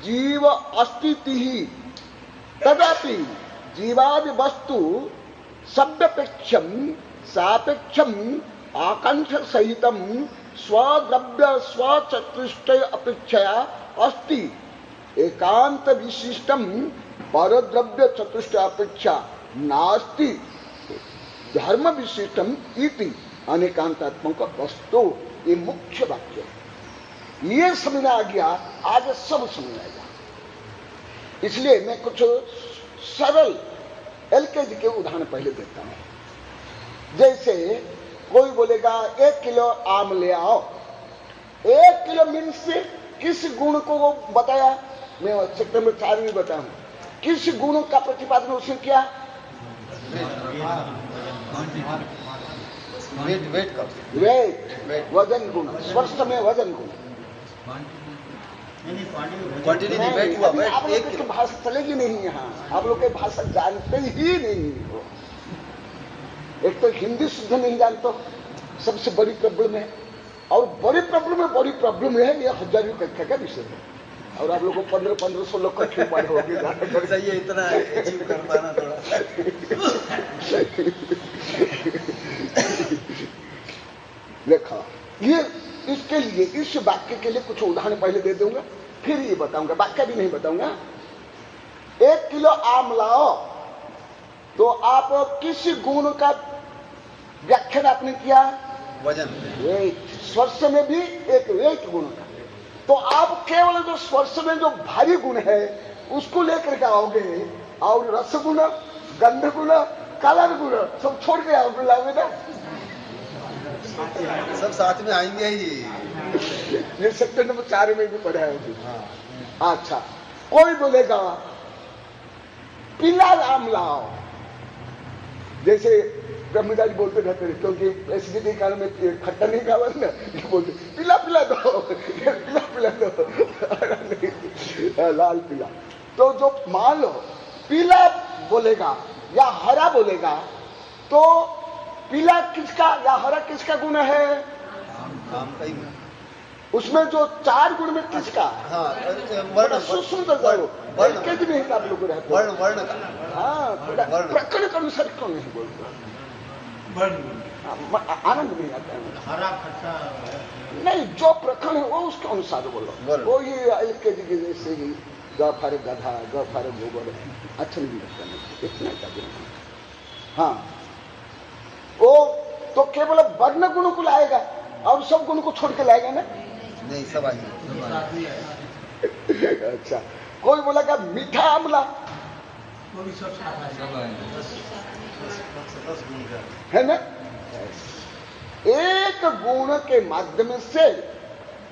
जीव अस्तित्व तदापि जीवादि वस्तु शब्दपेक्षम सापेक्षम आकांक्ष सहितम स्वद्रव्य स्वचतुष्टय अपेक्षया अस्ति एकांत विशिष्टम परद्रव्य चतुष्टय अपेक्षा नास्ति धर्म विशिष्टम इति अनेकांतात्मक वस्तु। ये मुख्य वाक्य है। ये समझ आ गया, आगे सब समझ आएगा। इसलिए मैं कुछ सरल एलकेजी के उदाहरण पहले देता हूं। जैसे कोई बोलेगा 1 किलो आम ले आओ। 1 किलो मीन्स किस गुण को वो बताया, मैं सेक्टर 4 में बताऊं। किस गुण का प्रतिपादन उसने किया? वेट, वजन गुण, स्वस्थ में वजन गुण। क्वांटिटी नहीं, वेट हुआ, वेट। आप लोग की भाषा चलेगी नहीं यहाँ, आप लोग की भाषा जानते ही नहीं हो। एक तो हिंदी शुद्ध नहीं जानते, सबसे बड़ी प्रॉब्लम है। और बड़ी प्रॉब्लम है ये 1000 कक्षा का विषय है। और आप लोग को 1500 लोग का क्यों पढ़े होगी? सही है, इतना अचीव कर पाना थोड़ा। देखा, ये इसके लिए, इस वाक्य के लिए कुछ उदाहरण पहले दे दूंगा, फिर ये बताऊंगा, वाक्य भी नहीं बताऊंगा। 1 किलो आम लाओ, तो आप किस गुण का व्याख्यान आपने किया? वजन, वेट। स्पर्श में भी एक वेट गुण का। तो आप केवल जो स्पर्श में जो भारी गुण है उसको लेकर के आओगे, और रस गुण, गंध गुण, कलर गुण सब छोड़ के आओगे, लाओगे ना? सब साथ में आएंगे ही। ये सेक्टर नंबर 4 में भी पढ़ा है। अच्छा, कोई बोलेगा पीला आम लाओ, जैसे ब्रह्मचारी बोलते रहते हैं, क्योंकि एसिडिटी कारण में खट्टा नहीं खावा ना, बोलते पीला दो, पीला दो, लाल पीला। तो जो मान लो पीला बोलेगा या हरा बोलेगा, तो पीला किसका या हरा किसका गुण है? आम का ही। उसमें जो 4 गुण में किसका? हाँ, वर्ण, सुंदर वर्ण नहीं आप लोग रहते, वर्ण का। हाँ, प्रकरण के अनुसार क्यों नहीं बोलते? आनंद नहीं आता है। हरा खट्टा नहीं, जो प्रकरण है वो उसके अनुसार बोलो। वो ये एलकेजी के जैसे ही गफर गधा, गफर गोबर, अच्छा नहीं लगता, नहीं इतना का। हाँ, वो तो केवल वर्ण गुण को लाएगा और सब गुण को छोड़ के लाएगा ना? नहीं, सब आएंगे। अच्छा, कोई बोलेगा मीठा आमला, है ना? एक गुण के माध्यम से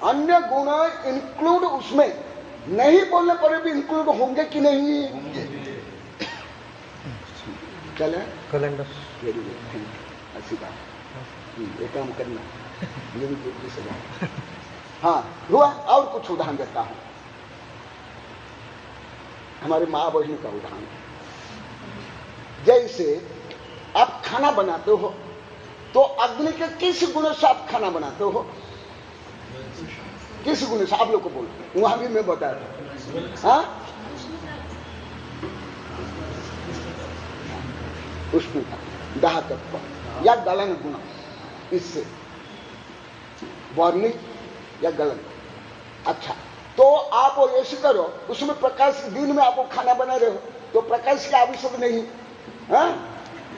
अन्य गुण इंक्लूड उसमें नहीं बोलने पर भी इंक्लूड होंगे कि नहीं? चले कैलेंडर, वेरी गुड, अच्छी बात। ये काम करना, ये भी बुद्धि से जाए। हाँ, हुआ। और कुछ उदाहरण देता हूं, हमारे माँ बहन का उदाहरण। जैसे आप खाना बनाते हो, तो अग्नि के किस गुण से आप खाना बनाते हो? किस गुण से? आप लोग को बोलो, वहां भी मैं बताया था। हाँ, उष्णता, दाहकत्व या गलन गुण, इससे वर्णित या गलन। अच्छा, तो आप ऐसे करो, उसमें प्रकाश, दिन में आप खाना बना रहे हो तो प्रकाश की आवश्यक नहीं, हाँ?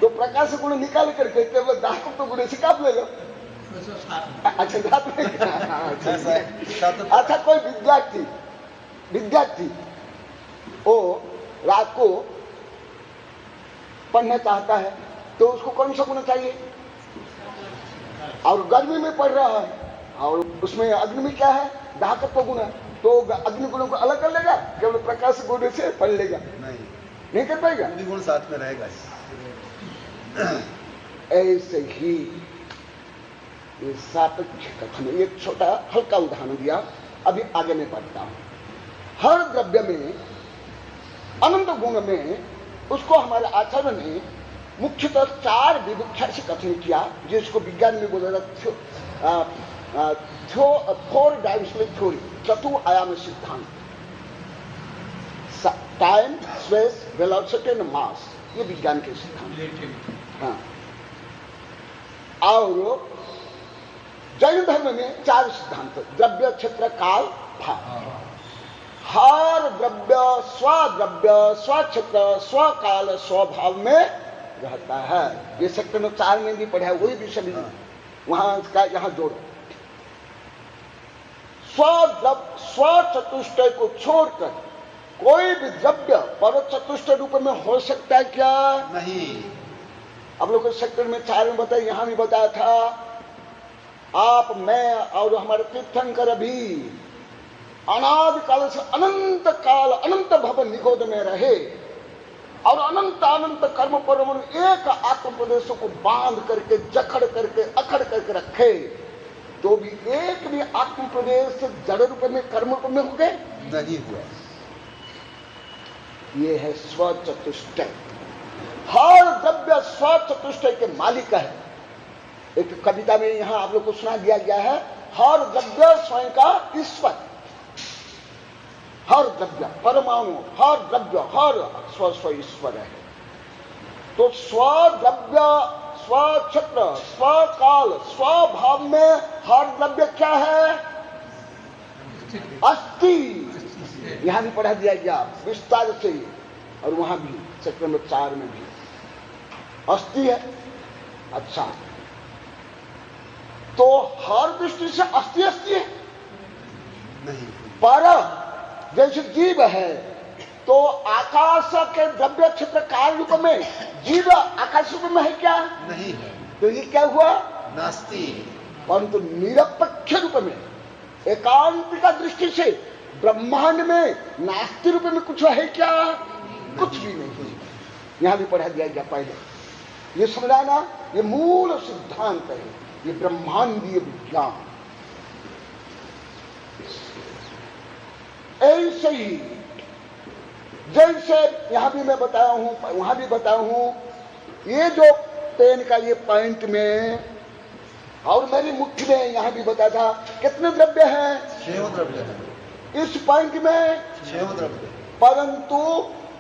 तो प्रकाश गुण निकाल करके केवल दाहकत्व गुण से काप ले लो। अच्छा, साथ में अच्छा, कोई विद्यार्थी वो रात को पढ़ना चाहता है तो उसको कौन सा गुण चाहिए? और गर्मी में पढ़ रहा है और उसमें अग्नि में क्या है? दाहकत्व गुण है, तो अग्नि गुणों को अलग कर लेगा, केवल प्रकाश गुण से पढ़ लेगा? नहीं कर पाएगा, गुण साथ में रहेगा। ऐसे ही ये सापेक्ष कथन, एक छोटा हल्का उदाहरण दिया, अभी आगे मैं पढ़ता हूं। हर द्रव्य में, अनंत गुण में, उसको हमारे आचार्य ने मुख्यतः 4 विवक्षा से कथन किया, जिसको विज्ञान में बोला जाता 4 डायमेंशनल थ्योरी, चतु आयाम सिद्धांत। Time, space, velocity and mass, ये विज्ञान के सिद्धांत। हाँ, और जैन धर्म में 4 सिद्धांत, द्रव्य, क्षेत्र, काल, भाव। हर द्रव्य स्वद्रव्य, स्वक्षेत्र, स्वकाल, स्वभाव में रहता है। ये सेक्टर 4 में भी पढ़ा है, वही विषय भी वहां का यहां जोड़ो। स्वचतुष्टय को छोड़कर कोई भी द्रव्य पर चतुष्टय रूप में हो सकता है क्या? नहीं। आप लोग सेक्टर में 4 में बताया, यहां भी बताया था। आप, मैं और हमारे तीर्थंकर भी अनादि काल से अनंत काल, अनंत भव निगोद में रहे और अनंत कर्म परमाणु एक आत्म प्रदेशों को बांध करके, जकड़ करके, अखड़ करके रखे, तो भी एक भी आत्म प्रदेश जड़ रूप में, कर्म रूप में हो गए? नहीं हुआ। ये है स्वचतुष्टय। हर द्रव्य स्वचतुष्टय के मालिक है। एक कविता में यहां आप लोग को सुना दिया गया है, हर द्रव्य स्वयं का ईश्वर। हर द्रव्य, परमाणु, हर द्रव्य, हर स्व ईश्वर है। तो स्वद्रव्य, स्वक्षेत्र, स्वकाल, स्वभाव में हर द्रव्य क्या है? अस्थि। यहां भी पढ़ा दिया गया विस्तार से, और वहां भी सेक्टर नंबर 4 में भी अस्थि है। अच्छा, तो हर दृष्टि से अस्थि है नहीं। पर जैसे जीव है तो आकाश के द्रव्य क्षेत्र काल रूप में जीव आकाश रूप में है क्या? नहीं है। तो ये क्या हुआ? नास्ति। परंतु निरपेक्ष रूप में, एकांतिका दृष्टि से ब्रह्मांड में नास्ति रूप में कुछ है क्या? कुछ भी नहीं। यहां भी पढ़ा दिया गया पहले। ये समझाना, ये मूल सिद्धांत है, ये ब्रह्मांडीय विज्ञान। ऐसे ही जैसे यहां भी मैं बताया हूं, वहां भी बताया हूं, ये जो पेन का ये पॉइंट में और मेरी मुट्ठी में यहां भी बताया था, कितने द्रव्य हैं? 6 द्रव्य है इस पॉइंट में 6 द्रव्य। परंतु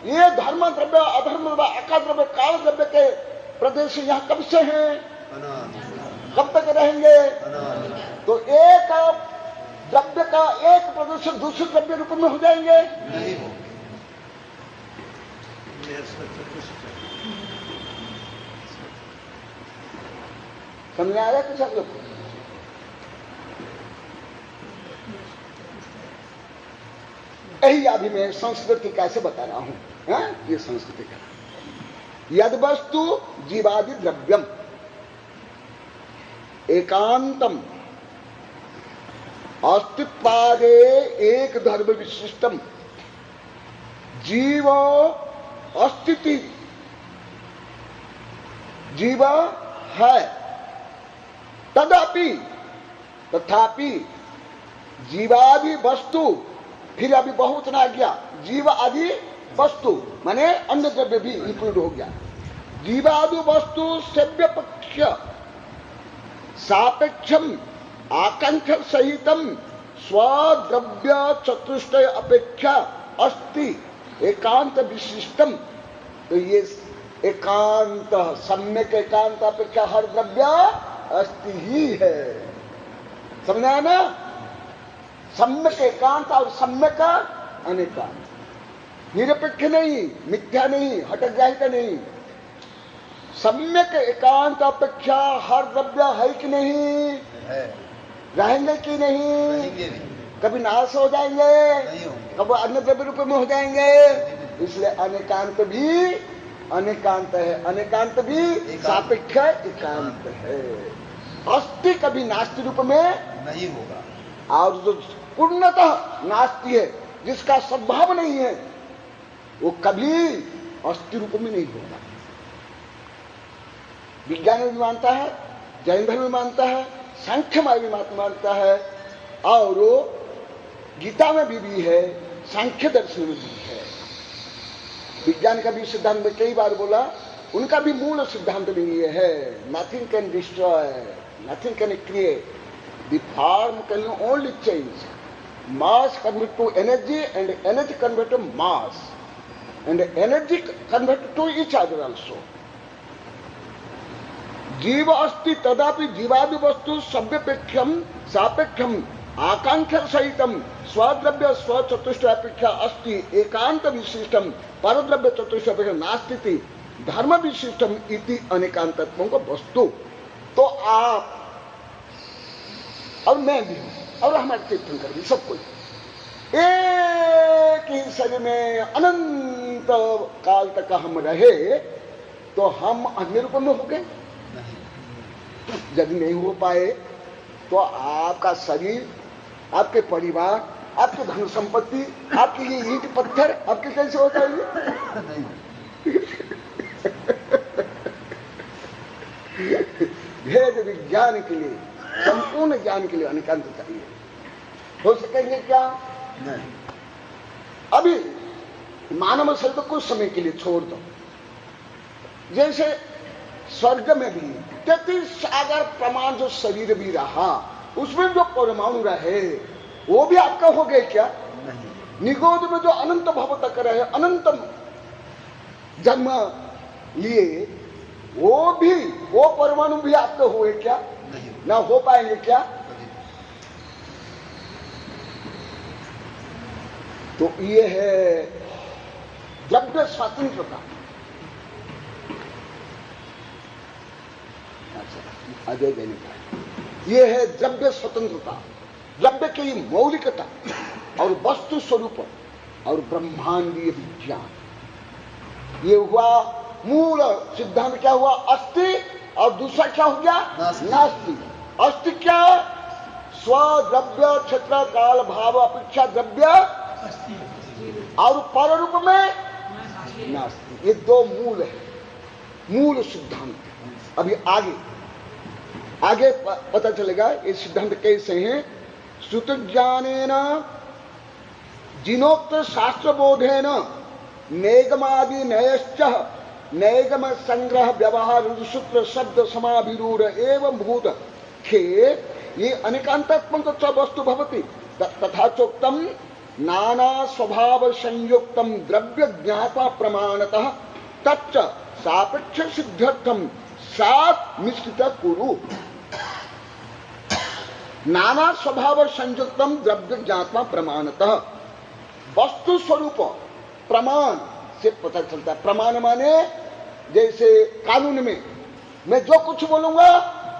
ये धर्म द्रव्य, अधर्म द्रव्य, आकाश द्रव्य, काल द्रव्य के प्रदेश यहां कब से हैं? कब तक रहेंगे? तो एक द्रव्य का एक प्रदेश दूसरे द्रव्य रूप में हो जाएंगे? नहीं हो। समझ आ रहा है कुछ आप लोग? यही अभी मैं संस्कृत की कैसे बता रहा हूं। ये संस्कृत का यद वस्तु जीवादि द्रव्यम एकांतम अस्तित्वादे एक धर्म विशिष्टम जीव अस्तित्व, जीव है, तदापि तथापि जीवादि वस्तु, फिर अभी बहुत ना गया, जीव आदि वस्तु माने अन्य द्रव्य भी इंक्लूड हो गया। जीवादि वस्तु सेव्य पक्ष सापेक्षम आकांक्ष सहितम स्वद्रव्य चतुष्टय अपेक्षा अस्ति एकांत विशिष्टम। तो ये एकांत, सम्यक एकांत अपेक्षा हर द्रव्य अस्ति ही है। समझा ना? सम्यक एकांत और सम्यक अनेकांत, निरपेक्ष नहीं, मिथ्या नहीं, हठग्राहिक नहीं। सम्यक एकांत अपेक्षा हर द्रव्य है कि नहीं? है। रहेंगे कि नहीं? रहेंगे भी। कभी नाश हो जाएंगे, नहीं होंगे। कभी अन्य द्रव्य रूप में हो जाएंगे। इसलिए अनेकांत भी अनेकांत है, अनेकांत भी सापेक्ष एकांत है। अस्ति कभी नास्ति रूप में नहीं होगा। और जो पूर्णतः नास्ति है, जिसका सद्भाव नहीं है, वो कभी अस्थि रूप में नहीं होगा। विज्ञान भी मानता है, जैन धर्म भी मानता है, सांख्यमय भी मानता है, और गीता में भी है, सांख्य दर्शन में भी है। विज्ञान का भी सिद्धांत में कई बार बोला, उनका भी मूल सिद्धांत में ये है, nothing can destroy, nothing can create, the form can only change, mass convert to energy and energy convert to mass and energy convert to each other also. जीव अस्ति तदापि जीवादि वस्तु सव्यपेक्षम सापेक्षम आकांक्षा सहितम स्वद्रव्य स्वचतुष्ट अपेक्षा अस्ति एकांत विशिष्टम परद्रव्य चतुष्ट अपेक्षा नास्ति धर्म विशिष्टम इति अनेकांतत्वों को वस्तु। तो आप और मैं भी हूं और हमारे तीर्थंकर भी, सब कोई एक ही शरीर में अनंत काल तक हम रहे तो हम अन्य रूप में हो गए? यदि नहीं हो पाए तो आपका शरीर, आपके परिवार, आपकी धन संपत्ति, आपकी ये ईंट पत्थर आपके कैसे हो जाएंगे? भेद विज्ञान के लिए, संपूर्ण ज्ञान के लिए अनेकांत चाहिए। हो सकेंगे क्या? नहीं। अभी मानव शरीर को कुछ समय के लिए छोड़ दो, जैसे स्वर्ग में भी 33 सागर प्रमाण जो शरीर भी रहा, उसमें जो परमाणु रहे, वो भी आपका हो गए क्या? नहीं। निगोद में जो अनंत भव तक रहे, अनंत जन्म लिए, वो परमाणु भी आपके हुए क्या? नहीं। ना हो पाएंगे क्या? तो ये है द्रव्य स्वतंत्रता। अजय देने का ये है द्रव्य स्वतंत्रता, द्रव्य की मौलिकता और वस्तु स्वरूप और ब्रह्मांडीय विज्ञान। ये हुआ मूल सिद्धांत। क्या हुआ? अस्ति, और दूसरा क्या हो गया? नास्ति। अस्ति क्या? स्वद्रव्य क्षेत्र काल भाव अपेक्षा द्रव्य, और पर रूप में नास्ति। ये दो मूल है, मूल सिद्धांत। अभी आगे पता चलेगा ये सिद्धांत कैसे हैं। श्रुत ज्ञानेन जिनोक्त शास्त्र बोधेन नैगमादि नयश्च नैगम संग्रह व्यवहार सूत्र शब्द समाभिरूढ़ एवं भूत खे ये अनेकांतात्मक च वस्तु भवति तथा चोक्तम नाना स्वभाव संयुक्तम द्रव्य ज्ञाता प्रमाणतः तच्च सापेक्ष सिद्ध्यर्थम सात मिश्रित कुरु। नाना स्वभाव संयुक्तम द्रव्य ज्ञात्मा प्रमाणतः, वस्तु स्वरूप प्रमाण से पता चलता है। प्रमाण माने जैसे कानून में मैं जो कुछ बोलूंगा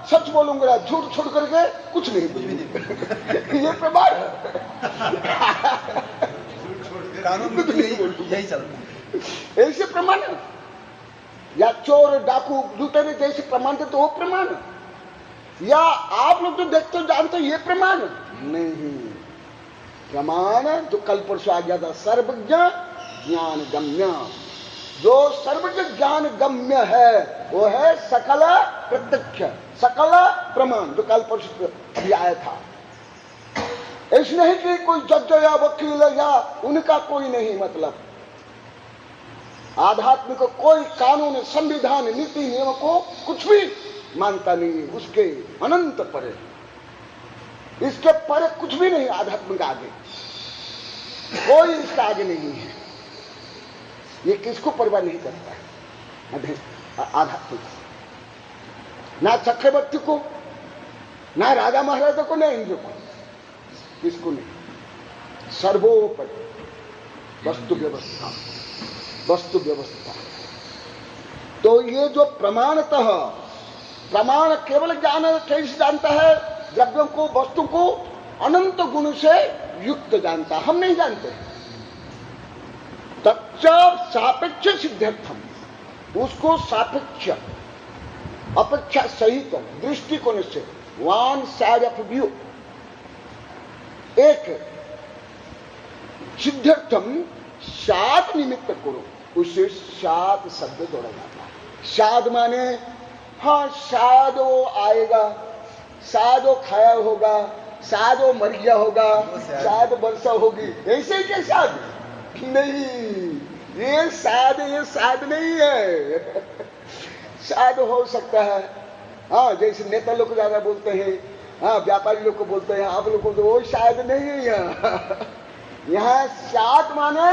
सच बोलूंगा, झूठ छोड़ करके कुछ नहीं बोलूंगा। ये प्रमाण है। कानून में यही चलता है। ऐसे प्रमाण है। या चोर डाकू लुटेरे जैसे प्रमाण थे तो वो प्रमाण, या आप लोग तो देखते हो जानते हो ये प्रमाण नहीं। प्रमाण जो कल परसों आ गया था, सर्वज्ञ ज्ञान गम्य। जो सर्वज्ञ ज्ञान गम्य है वो है सकल प्रत्यक्ष, सकल प्रमाण, जो कल परसों अभी आया था। ऐसे नहीं कि कोई जज या वकील या उनका कोई नहीं, मतलब आध्यात्मिक कोई कानून संविधान नीति नियम को कुछ भी मानता नहीं, उसके अनंत परे। इसके पर कुछ भी नहीं। आध्यात्म का आगे कोई इसका आगे नहीं है। ये किसको परवाह नहीं करता है आध्यात्म को, ना चक्रवर्ती को, ना राजा महाराजा को, ना इंद्र को, किसको नहीं। सर्वोपरि वस्तु व्यवस्था, वस्तु व्यवस्था। तो ये जो प्रमाणतः, प्रमाण केवल कैसे जानता है? द्रव्यों को, वस्तु को अनंत गुण से युक्त जानता, हम नहीं जानते। तच्च सापेक्ष सिद्ध्यर्थम, उसको सापेक्ष अपेक्षा सहित दृष्टिकोण से, वन साइड ऑफ व्यू, एक सिद्ध्यर्थम सात निमित्त करो, उससे सात शब्द जोड़ा जाता है। शाद माने हाँ शायद वो आएगा, शायद वो खाया होगा, शायद वो मर गया होगा, शायद वर्षा होगी, ऐसे क्या शायद नहीं, ये शायद नहीं है। शायद हो सकता है, हाँ जैसे नेता लोग ज्यादा बोलते हैं, हाँ व्यापारी लोग को बोलते हैं, आप लोग को तो वो शायद नहीं है। यहाँ शायद माने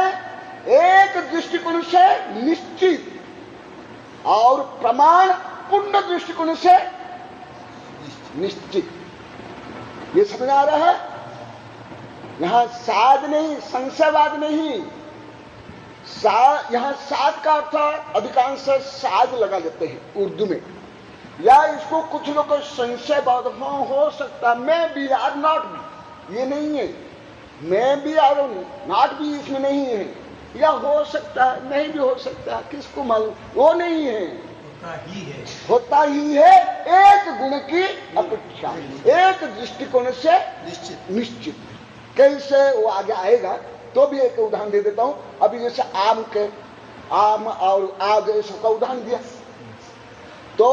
एक दृष्टिकोण से निश्चित और प्रमाण पूर्ण दृष्टिकोण से निश्चित। ये समझ आ रहा है? यहां साध नहीं, संशयवाद नहीं। यहां साध का अर्थ अधिकांश साध लगा लेते हैं उर्दू में, या इसको कुछ लोग संशयवाद, हाँ हो सकता, मैं भी आर नॉट भी, ये नहीं है। मैं भी आर नॉट भी इसमें नहीं है, या हो सकता है, नहीं भी हो सकता, किसको मालूम, वो नहीं है, होता ही है एक गुण की अपेक्षा, एक दृष्टिकोण से निश्चित। कैसे वो आगे आएगा, तो भी एक उदाहरण दे देता हूं। अभी जैसे आम और आग सबका उदाहरण दिया, तो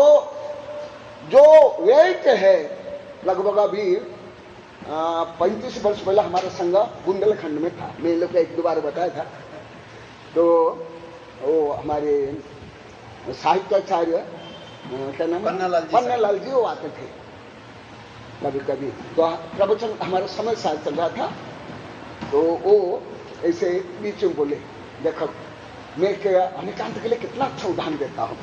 जो वेट है लगभग अभी 35 वर्ष पहले हमारा संघ बुंदेलखंड में था, मैं लोग को एक दो बार बताया था। तो वो हमारे साहित्याचार्य क्या नाम, पन्नालाल जी, वो आते थे कभी कभी, तो प्रवचन हमारा समय साथ चल रहा था, तो वो ऐसे बीच में बोले, देखो मैं अनिकांत के लिए कितना अच्छा उदाहरण देता हूं।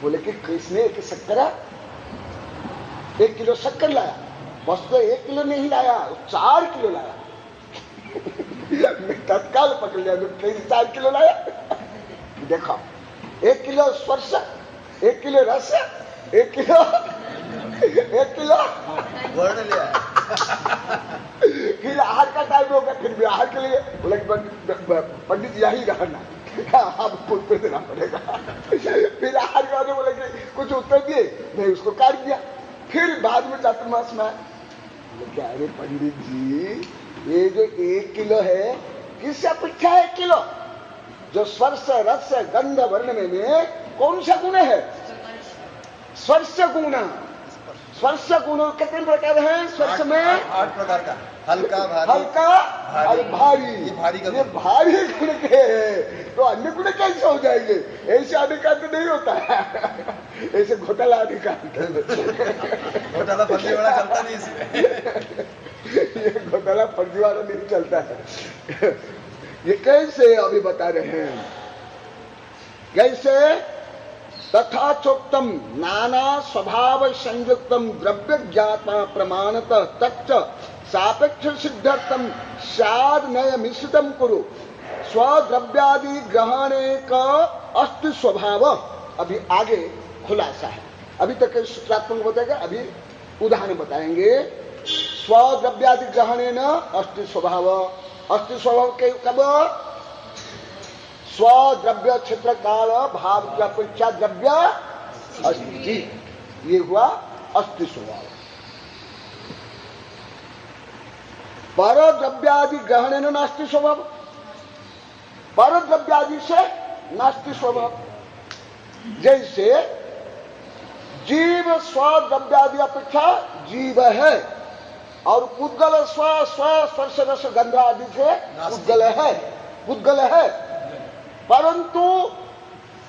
बोले कि कृष्ण एक शक्करा 1 किलो शक्कर लाया, बस तो 1 किलो नहीं लाया, 4 किलो लाया। मैं तत्काल पकड़ लिया, कैसे 4 किलो लाया? देखो 1 किलो स्पर्श, 1 किलो रस, 1 किलो वर्ण लिया। फिर आहार का टाइम होगा, फिर भी आहार के लिए बोला पंडित यही रहना, आपको उत्तर देना पड़ेगा। फिर आहार के बाद बोले कि कुछ उत्तर दिए, मैं उसको काट दिया। फिर बाद में चातुर्मास में क्या, अरे पंडित जी ये जो 1 किलो है किससे अपेक्षा है 1 किलो? जो स्पर्श रस गंध वर्ण में कौन सा गुण है? स्पर्श गुण। स्पर्श गुण कितने प्रकार हैं? स्पर्श में 8 प्रकार का, हल्का, भारी, हल्का और भारी। ये भारी गुण के हैं, तो अन्य गुण कैसे हो जाएंगे? ऐसे अधिकार नहीं होता है, ऐसे घोटाला अधिकार। घोटाला फर्जी वाला चलता नहीं इसमें। ये घोटाला फर्जी वाला नहीं चलता है। ये कैसे अभी बता रहे हैं, कैसे? तथा चोक्तम नाना स्वभाव संयुक्तम द्रव्य ज्ञाता प्रमाणत तच्च सापेक्ष सिद्ध्यर्थम शाद नय मिश्रितम कुरु स्वद्रव्यादि ग्रहणे का अस्ति स्वभाव। अभी आगे खुलासा है, अभी तक सूत्रात्मक बताएगा, अभी उदाहरण बताएंगे। स्वद्रव्यादि ग्रहणे न अस्ति स्वभाव। अस्ति स्वभाव के कब? स्वद्रव्य क्षेत्र काल भाव की अपेक्षा द्रव्य अस्ति, ये हुआ अस्ति स्वभाव। पर द्रव्यादि ग्रहण न नास्ति स्वभाव, पर द्रव्यादि से नास्ति स्वभाव। जैसे जीव स्वद्रव्यादि अपेक्षा जीव है, और पुद्गल स्पर्श रस गंध आदि से पुद्गल है, परंतु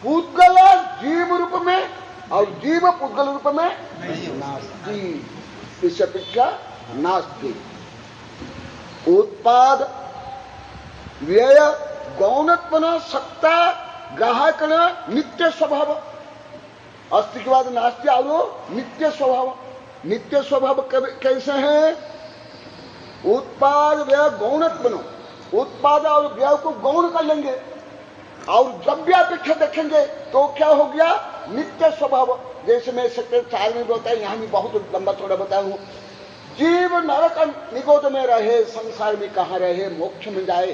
पुद्गल जीव रूप में और जीव पुद्गल रूप में नास्ति। इस अपेक्षा नास्ति। उत्पाद व्यय गौणत्वना सत्ता ग्राहकण नित्य स्वभाव अस्ति के बाद नास्ति और नित्य स्वभाव। नित्य स्वभाव कैसे हैं? उत्पाद व्यय गौणत्वनो, उत्पाद और व्यय को गौण कर लेंगे और द्रव्यापेक्षा देखेंगे तो क्या हो गया? नित्य स्वभाव। जैसे मैं सेक्टर 4 में बताया, यहां भी बहुत लंबा थोड़ा बताया हूं। जीव नरक निगोद में रहे, संसार में कहां रहे, मोक्ष में जाए,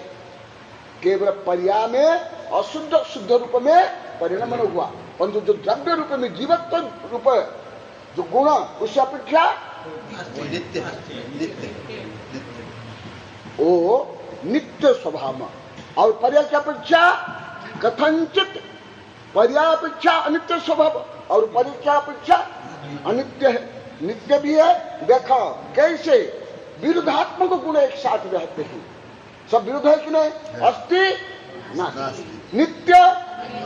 केवल पर्या में अशुद्ध शुद्ध रूप में परिणमन हुआ, परंतु जो द्रव्य रूप में जीवत्व रूप जो गुण उससे अपेक्षा नित्य वो नित्य स्वभाव में, और पर्या की अपेक्षा कथनचित पर्यापेक्षा अनित्य स्वभाव और पर्या अपेक्षा अनित्य है। नित्य भी है। देखो कैसे विरुद्धात्मक गुण एक साथ रहते हैं। सब विरुद्ध है कि नहीं? अस्ति नास्ति, नित्य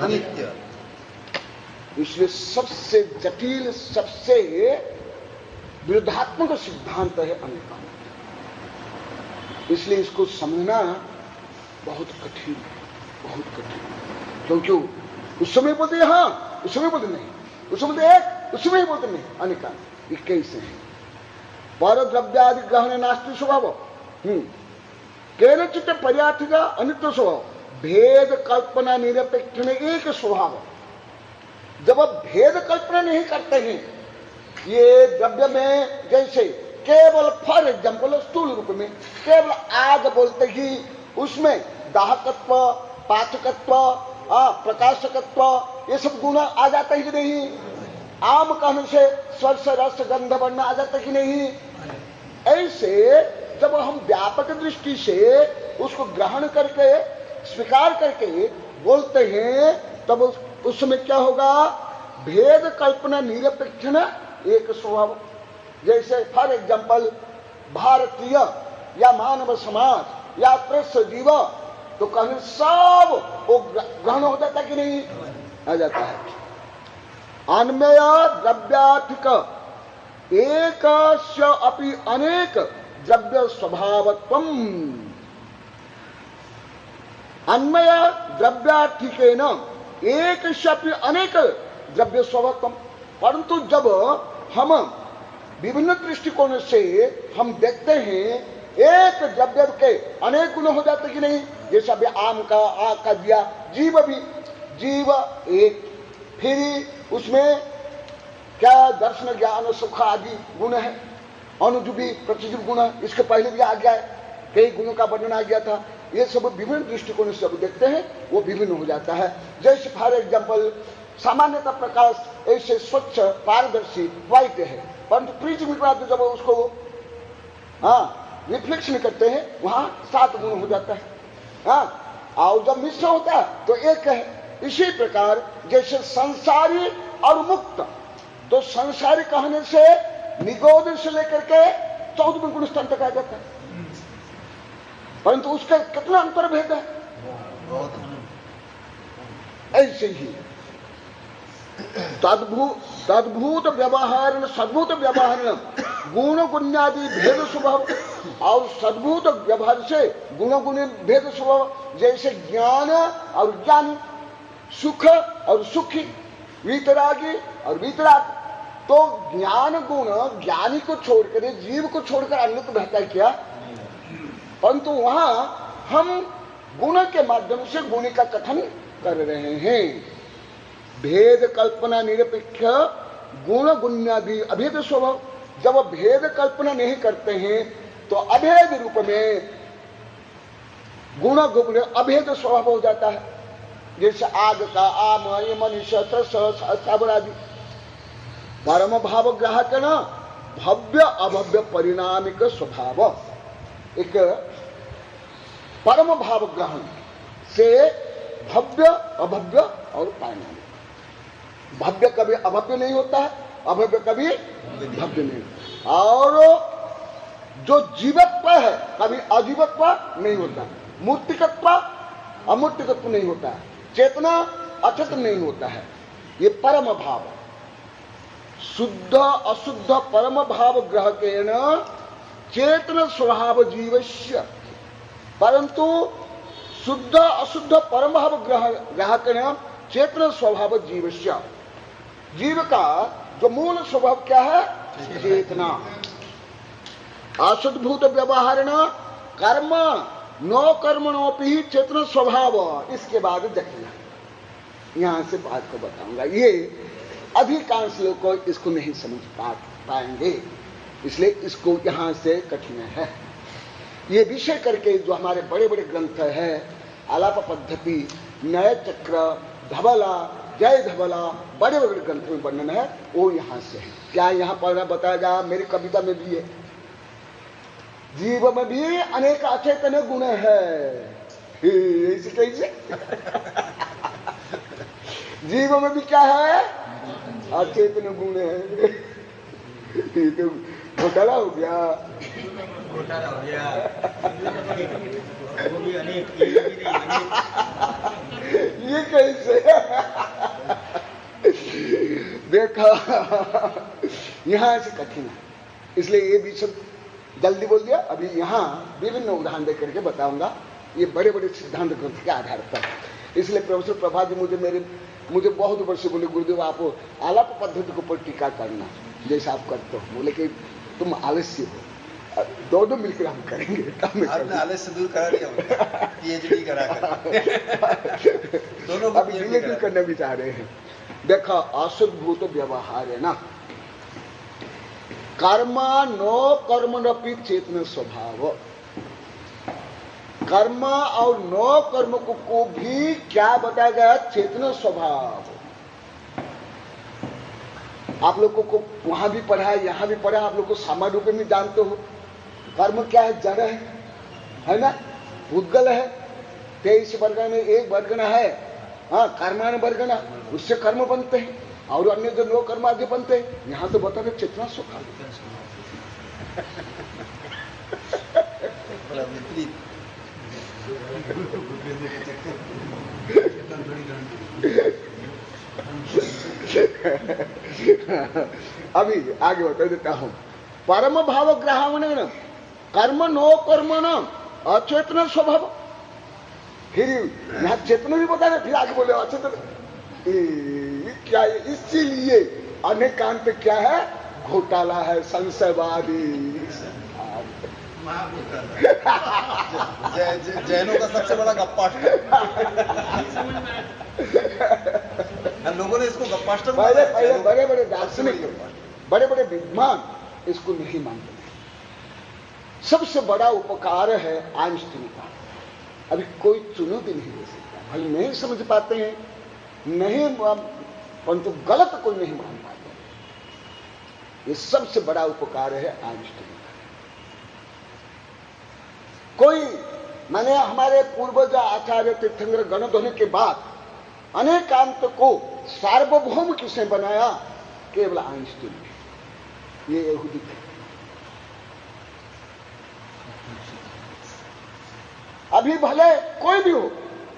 अनित्य। इसलिए सबसे जटिल, सबसे विरुद्धात्मक सिद्धांत है अनित्य। इसलिए इसको समझना बहुत कठिन, बहुत कठिन। क्योंकि उस समय बोलते हाँ, उस समय बोलते नहीं, उस समय एक, उस समय बोलते नहीं, अनिका। ये कैसे है? पर द्रव्यादि ग्रहण नास्ति स्वभाव, केनचित पर्यार्थ का अनित्य स्वभाव, भेद कल्पना निरपेक्ष में एक स्वभाव। जब आप भेद कल्पना नहीं करते हैं, ये द्रव्य में जैसे केवल फॉर एग्जाम्पल स्थूल रूप में केवल आग बोलते ही उसमें दाहकत्व, पाचकत्व, प्रकाशकत्व ये सब गुण आ जाता है कि नहीं? आम कहने से स्पर्श रस गंध वर्ण आ जाता कि नहीं? ऐसे जब हम व्यापक दृष्टि से उसको ग्रहण करके स्वीकार करके बोलते हैं, तब उस समय क्या होगा? भेद कल्पना निरपेक्षण एक स्वभाव। जैसे फॉर एग्जाम्पल भारतीय या मानव समाज या प्रेस जीव, तो कहने सब वो ग्रहण हो जाता कि नहीं? आ जाता है। अन्वय द्रव्याधिक एक अपि अनेक द्रव्य स्वभावत्वम, अन्वय द्रव्याधिकेन एक अपि अनेक द्रव्य स्वभावत्वम। परंतु जब हम विभिन्न दृष्टिकोण से हम देखते हैं, एक द्रव्य के अनेक गुण हो जाते कि नहीं? जैसे अभी आम का, आग का दिया, जीव भी, जीव एक, फिर उसमें क्या दर्शन ज्ञान सुख आदि गुण है, अनुजीवी प्रतिजीव गुण, इसके पहले भी आ गया है, कई गुणों का वर्णन आ गया था। ये सब विभिन्न दृष्टिकोण से सब देखते हैं, वो विभिन्न हो जाता है। जैसे फॉर एग्जाम्पल सामान्यतः प्रकाश ऐसे स्वच्छ पारदर्शी व्हाइट है, परंतु प्रिज्म के बाद जब उसको रिफ्लेक्शन करते हैं, वहां 7 गुण हो जाता है। और जब मिश्र होता है तो एक है। इसी प्रकार जैसे संसारी और मुक्त, तो संसारी कहने से निगोद से लेकर के 14वें गुण स्थान तक आ जाता है, परंतु उसका कितना अंतर भेद है? ऐसे ही तद्भूत व्यवहार, सद्भूत व्यवहार गुण गुण्यादि भेद स्वभाव, और सद्भूत व्यवहार से गुण गुण भेद स्वभाव। जैसे ज्ञान और ज्ञानी, सुख और सुखी, वीतरागी और वीतराग। तो ज्ञान गुण ज्ञानी को छोड़कर, जीव को छोड़कर अन्य रहता है क्या? परंतु वहां हम गुण के माध्यम से गुणी का कथन कर रहे हैं। भेद कल्पना निरपेक्ष गुण गुण्यादि अभेद स्वभाव। जब भेद कल्पना नहीं करते हैं तो अभेद रूप में गुण गुण अभेद स्वभाव हो जाता है। जैसे आग का आम, ये मनुष्य साबर आदि। परम भाव ग्राहक न भव्य अभव्य परिणामिक स्वभाव। एक परम भाव ग्रहण से भव्य अभव्य और परिणामिक। भव्य कभी अभव्य नहीं होता है, अभव्य कभी भव्य नहीं होता। और जो जीवत्व है कभी अजीवत्व नहीं होता, मूर्तिकत्व अमूर्तिकत्व नहीं होता है, चेतना अचेतन नहीं होता है। ये परम भाव शुद्ध अशुद्ध परम भाव ग्राहकेण चेतन स्वभाव जीवस्य, परंतु शुद्ध अशुद्ध परम भाव ग्राहकेण चेतन स्वभाव जीवस्य, जीव का जो मूल स्वभाव क्या है? चेतना। असुद्भूत व्यवहारेण कर्म नो कर्मणोपि चेतन स्वभाव। इसके बाद देखना, यहां से बात को बताऊंगा। ये अधिकांश लोग को इसको नहीं समझ पाएंगे, इसलिए इसको यहां से कठिन है। ये विषय करके जो हमारे बड़े बड़े ग्रंथ है, आलाप पद्धति, नय चक्र, धवला, जय धवला, बड़े बड़े ग्रंथ में वर्णन है, वो यहां से है। क्या यहां पर बताया? मेरी कविता में भी है, जीव में भी अनेक अचेतन गुण है। कैसे? जीव में भी क्या है? अचेतन गुण है। ये तो घोटाला हो गया, घोटाला हो गया। वो भी अनेक, ये कैसे? देखा, यहां से कठिन है, इसलिए ये भी सब जल्दी बोल दिया। अभी यहां विभिन्न उदाहरण दे करके बताऊंगा, ये बड़े बड़े सिद्धांत ग्रंथ के आधार पर। इसलिए प्रोफेसर प्रभात जी मुझे बहुत वर्ष से बोले, गुरुदेव आप आलाप पद्धति के ऊपर टीका करना जैसा आप करते हो। बोले कि तुम आलस्य हो, दोनों मिलकर हम करेंगे। आपने आलस्य दूर करा दिया, पीएचडी करा कर दोनों को अभी पीएचडी करने भी चाह रहे हैं। देखो, असुद्भूत व्यवहार है ना, कर्म नो कर्मणपि चेतन स्वभाव। कर्म और नो कर्म को भी क्या बताया गया? चेतन स्वभाव। आप लोगों को वहां भी पढ़ा है, यहां भी पढ़ा है, आप लोग को सामान्य रूप में जानते हो। कर्म क्या है? जड़ है ना, भूतगल है। 23 वर्गण में एक वर्गण है, हाँ, कर्माण वर्गण, उससे कर्म बनते हैं, और अन्य जो नो कर्म आगे बनते हैं। यहां तो बता रहे चेतना स्वभाव। अभी आगे बता देता हूं। परम भाव ग्राहण कर्म नो कर्म न अचेतन स्वभाव। फिर यहां चेतन भी बता रहे, फिर आगे बोले अचेतन। क्या है? इसीलिए अनेकांत क्या है? घोटाला है, संशयवादी। जैनों का सबसे बड़ा गप्पाष्टक। लोगों ने इसको गप्पाष्टक, बड़े बड़े दार्शनिक, बड़े बड़े विद्वान इसको नहीं मानते। सबसे बड़ा उपकार है आइंस्टीन का। अभी कोई चुनौती नहीं दे सकता। भाई नहीं समझ पाते हैं, नहीं, परंतु गलत कोई नहीं मान पाते। ये सबसे बड़ा उपकार है आइंस्टीन का। कोई माने हमारे पूर्वज आचार्य तीर्थंकर गणध्वनि के बाद अनेकांत को सार्वभौम किसने बनाया? केवल आइंस्टीन ने। ये यहूदी थे। अभी भले कोई भी हो,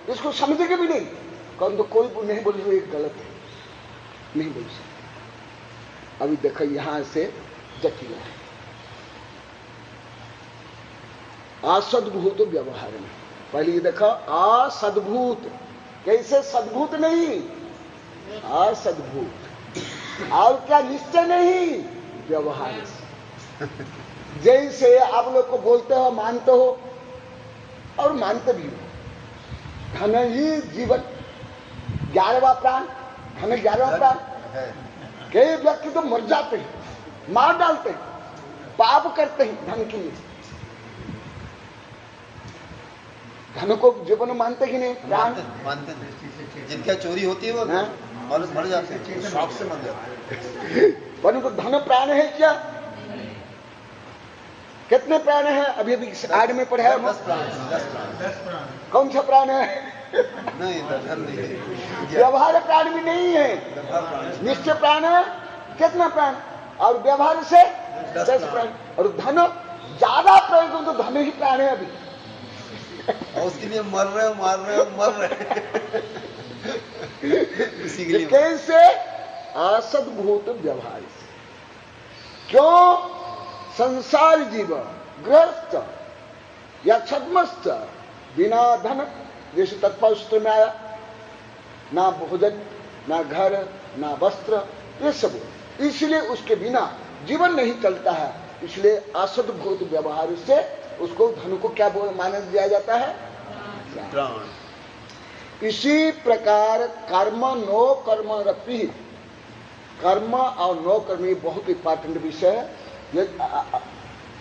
इसको समझेंगे भी नहीं, परंतु कोई नहीं बोल रहे गलत है, नहीं बोल सकते। अभी देखो यहां से जटिल है। असद्भूत व्यवहार में पहले ये देखो, असद्भूत। कैसे? सद्भूत नहीं, असद्भूत। और क्या? निश्चय नहीं, व्यवहार से। जैसे आप लोग को बोलते हो, मानते हो और मानते भी हो। धन ही जीवन, 11वां प्राण, धन 11वां प्राण। कई व्यक्ति तो मर जाते हैं, मार डालते हैं, पाप करते हैं धन के लिए। धन को जीवन मानते ही नहीं, प्राण मानते हैं। जिनका चोरी होती है वो मर जाते हैं, शौक से मर जाते हैं। परंतु धन प्राण है क्या? कितने प्राण है? अभी अभी आड़ में पढ़ा है। 10 प्राण। कौन सा प्राण है? नहीं, धन नहीं है। व्यवहार प्राण भी नहीं है। निश्चय प्राण है कितना प्राण? और व्यवहार से 10 प्राण। और धन ज्यादा प्रयोग तो धन ही प्राण है अभी। और उसके लिए मर रहे हो, मार रहे हो, मर रहे हो। इसी के लिए कैसे? असद्भूत व्यवहार से। क्यों? संसार जीव गृहस्थ या छद्मस्थ बिना धन, जैसे तत्पर सूत्र में आया, ना भोजन, ना घर, ना वस्त्र, ये सब, इसलिए उसके बिना जीवन नहीं चलता है। इसलिए असद्भूत व्यवहार से उसको धन को क्या माना दिया जाता है? प्राण। इसी प्रकार कर्म नो कर्म रति, कर्म और नो कर्म ये बहुत इंपॉर्टेंट विषय है। ये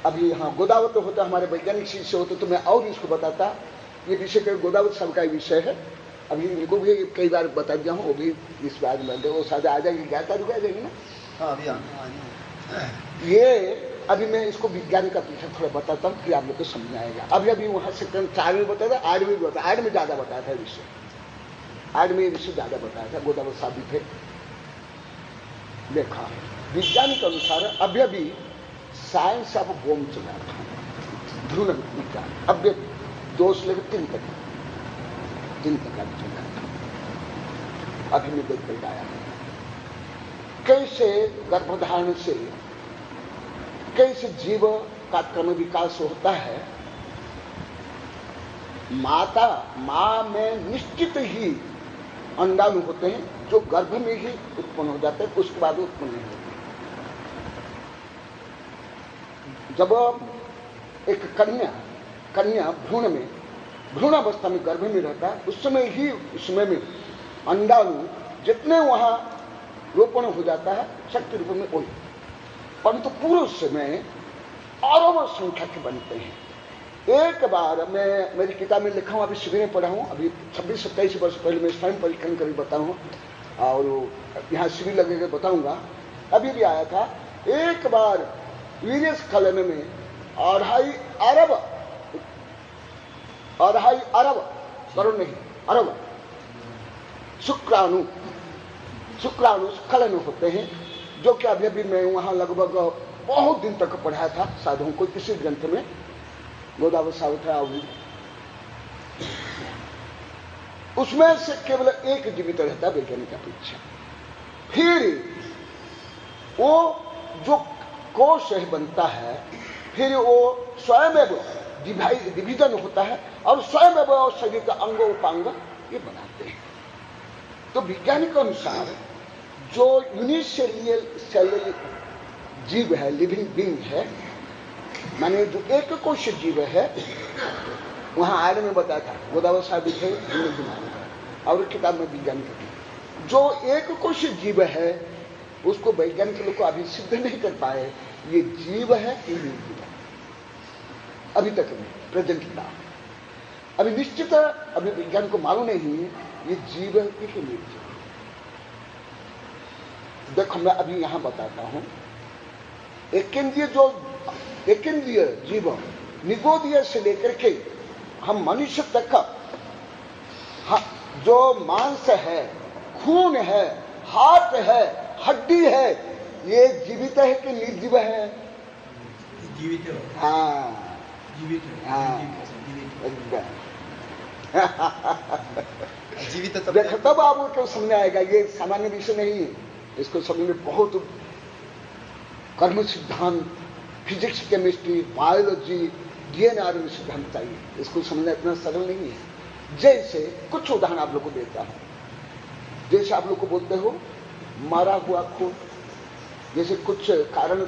अभी यहाँ गोदावत होता, हमारे वैज्ञानिक शिष्य होते तो मैं और इसको बताता। ये विषय के गोदावत सब का विषय है। अभी इनको भी कई बार बता दिया हूँ, वो भी इस बार में वो शायद आ जाएंगे, 11 तारीख आ जाएगी ना। हाँ, अभी ये अभी मैं इसको विज्ञान का पीछे थोड़ा बताता हूँ, फिर आप लोग को समझ आएगा। अभी वहां से 4 में बताया था, 8 में भी बताया, 8 में ज्यादा बताया था विषय, 8 में विषय ज्यादा बताया था, गोदावत साहब भी थे। देखा विज्ञान के अनुसार अभी साइंस ऑफ बोम चला था, ध्रुव विज्ञान, अभी 2 से लेकर 3 तक चला था। अभी मैं देख कर आया कैसे गर्भधारण से कैसे जीव का क्रम विकास होता है। मां में निश्चित ही अंडाणु होते हैं जो गर्भ में ही उत्पन्न हो जाते हैं, उसके बाद उत्पन्न नहीं होते। जब एक कन्या भ्रूण अवस्था में गर्भ में रहता है, उस समय ही उसमें में अंडाणु जितने वहां रोपण हो जाता है शक्ति रूप में वही, परंतु पुरुष में अरबों संख्या के बनते हैं। एक बार मैं मेरी किताब में लिखा हूं, अभी शिविर में पढ़ा हूं, अभी 26-27 वर्ष पहले मैं स्वयं परीक्षण करके बताऊं और यहां शिविर लगेगा बताऊंगा। अभी भी आया था, एक बार वीर्य स्खलन में 2.5 अरब करोड़ नहीं, अरब शुक्राणु स्खलन होते हैं, जो कि अभी मैं वहां लगभग बहुत दिन तक पढ़ाया था साधुओं को, किसी ग्रंथ में गोदावत सावत है। उसमें से केवल एक जीवित रहता वैज्ञानिक अपेक्षा। फिर वो जो कोश बनता है, फिर वो स्वयं डिवीजन होता है और स्वयं शरीर का अंग उपांग ये बनाते हैं। तो वैज्ञानिक के अनुसार जो यूनिसेल्युलर जीव है, लिविंग बीइंग है, माने जो एक कोश जीव है, वहां आर्य में बताया था, गोदावत साहब भी थे और किताब में विज्ञानिक जो एक कोश जीव है उसको वैज्ञानिक लोग को अभी सिद्ध नहीं कर पाए ये जीव है कि निर्जीव है, अभी तक नहीं, प्रेजेंट ना। अभी निश्चित अभी विज्ञान को मालूम नहीं है ये जीव है कि निर्जीव। देखो मैं अभी यहां बताता हूं, एकेंद्रिय जीव निगोदीय से लेकर के हम मनुष्य तक जो मांस है, खून है, हाथ है, हड्डी है, ये जीवित है कि निर्जीव है? जीवित है। हाँ, जीवित है। हाँ, जीवित देखो तब आपको समझ आएगा। ये सामान्य विषय नहीं है, इसको समझने में बहुत कर्म सिद्धांत, फिजिक्स, केमिस्ट्री, बायोलॉजी, डीएनए में सिद्धांत चाहिए। इसको समझना इतना सरल नहीं है। जैसे कुछ उदाहरण आप लोग को देता हूं। जैसे आप लोग को बोलते हो मरा हुआ खून, जैसे कुछ कारण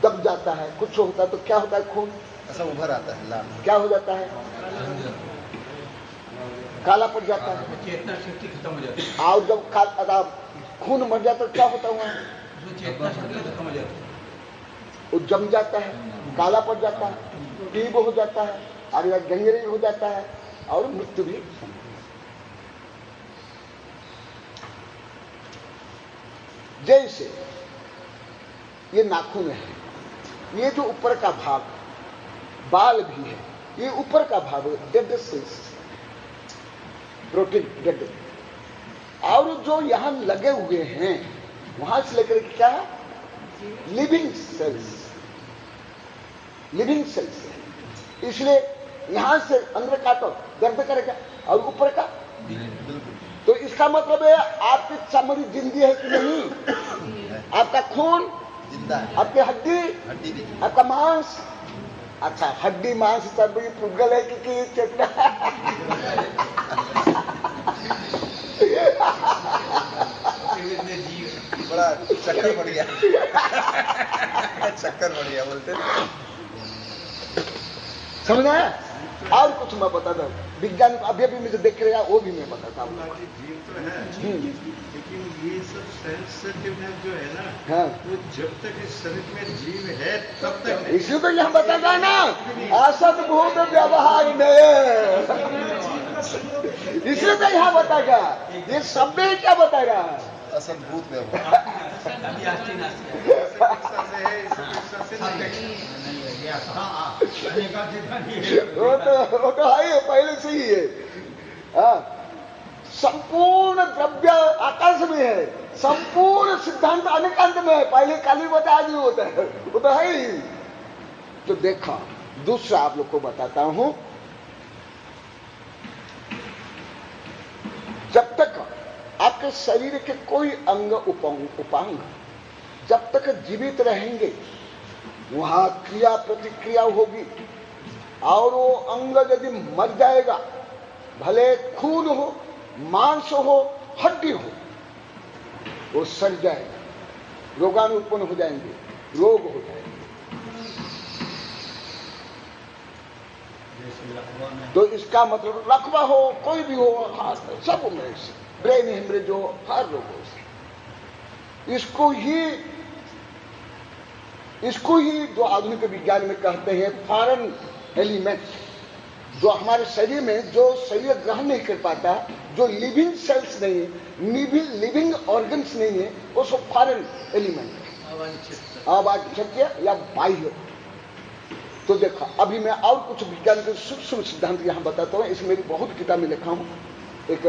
दब जाता है, कुछ होता है तो क्या होता है? खून ऐसा उभर आता है, लाल क्या हो जाता है? काला पड़ जाता है, चेतना शक्ति खत्म हो जाती है। और जब खून मर जाता है क्या होता हुआ? चेतना शक्ति खत्म हो जाती है, वो जम जाता है, काला पड़ जाता है, टीब हो जाता है, और गंगरेज हो जाता है और मृत्यु भी। जैसे ये नाखून है, ये जो ऊपर का भाग बाल भी है, ये ऊपर का भाग डेड सेल्स, प्रोटीन डेड, और जो यहां लगे हुए हैं वहां से लेकर क्या है? लिविंग सेल्स, लिविंग सेल्स है। इसलिए यहां से अंदर का तो दर्द करेगा और ऊपर का तो इसका मतलब है आपकी चमड़ी जिंदी है कि नहीं, आपका खून जिंदा है, आपकी हड्डी हड्डी भी जिंदा आपका मांस। अच्छा, हड्डी मांस चमड़ी पुगल है कि चेतना? बड़ा चक्कर पड़ गया चक्कर पड़ गया बोलते। समझ आया? और कुछ मैं बताता हूँ, विज्ञान अभी अभी मुझे देख रहा वो भी मैं बताता हूँ। जीव तो है, लेकिन ये सब सेंसिटिवनेस जो है ना, हाँ, वो जब तक इस शरीर में जीव है तब तक है। इसलिए तो यहाँ बताता है ना, असत भूत व्यवहार में, इसलिए तो यहाँ बताएगा। ये शब्द ही क्या बताएगा? असद्भूत व्यवहार। वो तो है, पहले से ही है। हाँ, संपूर्ण द्रव्य आकाश में है, संपूर्ण सिद्धांत अनेकांत में है। पहले काली बता आज भी होता है, वो तो है ही। तो देखा, दूसरा आप लोग को बताता हूं। जब तक आपके शरीर के कोई अंग उपांग जब तक जीवित रहेंगे, वहां क्रिया प्रतिक्रिया होगी। और वो अंग यदि मर जाएगा, भले खून हो, मांस हो, हड्डी हो, वो सड़ जाएगा, रोगाणु उत्पन्न हो जाएंगे, रोग हो जाएंगे। तो इसका मतलब लकवा हो, कोई भी हो, हार्ट सब में, ब्रेन हेमरेज हो, हर रोगों से। इसको ही जो आधुनिक विज्ञान में कहते हैं फॉरेन एलिमेंट, जो हमारे शरीर में जो शरीर ग्रहण नहीं कर पाता, जो लिविंग सेल्स नहीं है, लिविंग ऑर्गन्स नहीं है, वो सब फॉरेन एलिमेंट है, अवांछित या बाह्य। तो देखा, अभी मैं और कुछ विज्ञान के सूक्ष्म सिद्धांत यहां बताता हूं। इसमें मेरी बहुत किताबें लिखा हूं, एक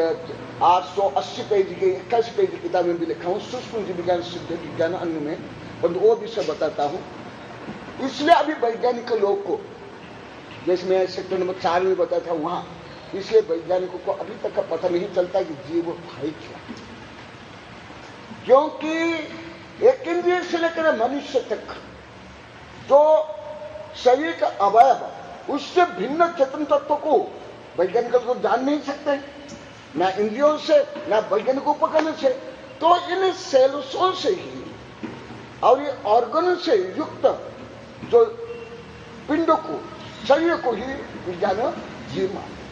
880 पेज की 21 पेज की किताब में भी लिखा हूं, सूक्ष्म जीव विज्ञान, सिद्ध विज्ञान, अन्य में, और वो विषय बताता हूं। इसलिए अभी वैज्ञानिक लोग को, जैसे मैं सेक्टर नंबर 4 में बताया था वहां, इसलिए वैज्ञानिकों को अभी तक का पता नहीं चलता कि जीव है क्या। क्योंकि एक इंद्रिय से लेकर मनुष्य तक जो शरीर का अवयव, उससे भिन्न चेतन तत्व को वैज्ञानिक तो जान नहीं सकते, ना इंद्रियों से, ना वैज्ञानिक उपकरण से। तो इन सेल्सों से ही और ये ऑर्गन से युक्त जो पिंड को, शरीर को ही विज्ञान जीव मानते।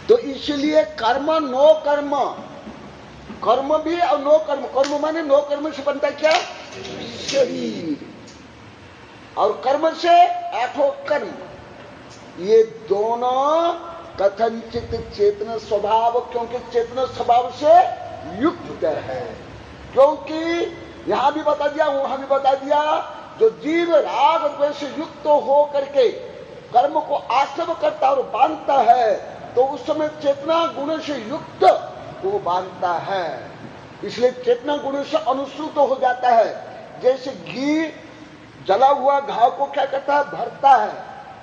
तो इसलिए कर्म नो कर्म, कर्म भी और नो कर्म, कर्म माने नो कर्म से बनता है क्या? शरीर। और कर्म से आठों कर्म, ये दोनों कथनचित चेतन स्वभाव, क्योंकि चेतन स्वभाव से युक्त है। क्योंकि यहां भी बता दिया, वहां भी बता दिया, जो जीव राग द्वेष से युक्त हो करके कर्म को आश्रय करता और बांधता है, तो उस समय चेतना गुण से युक्त वो बांधता है। इसलिए चेतना गुण से अनुसूत हो जाता है। जैसे घी जला हुआ घाव को क्या करता है? भरता है,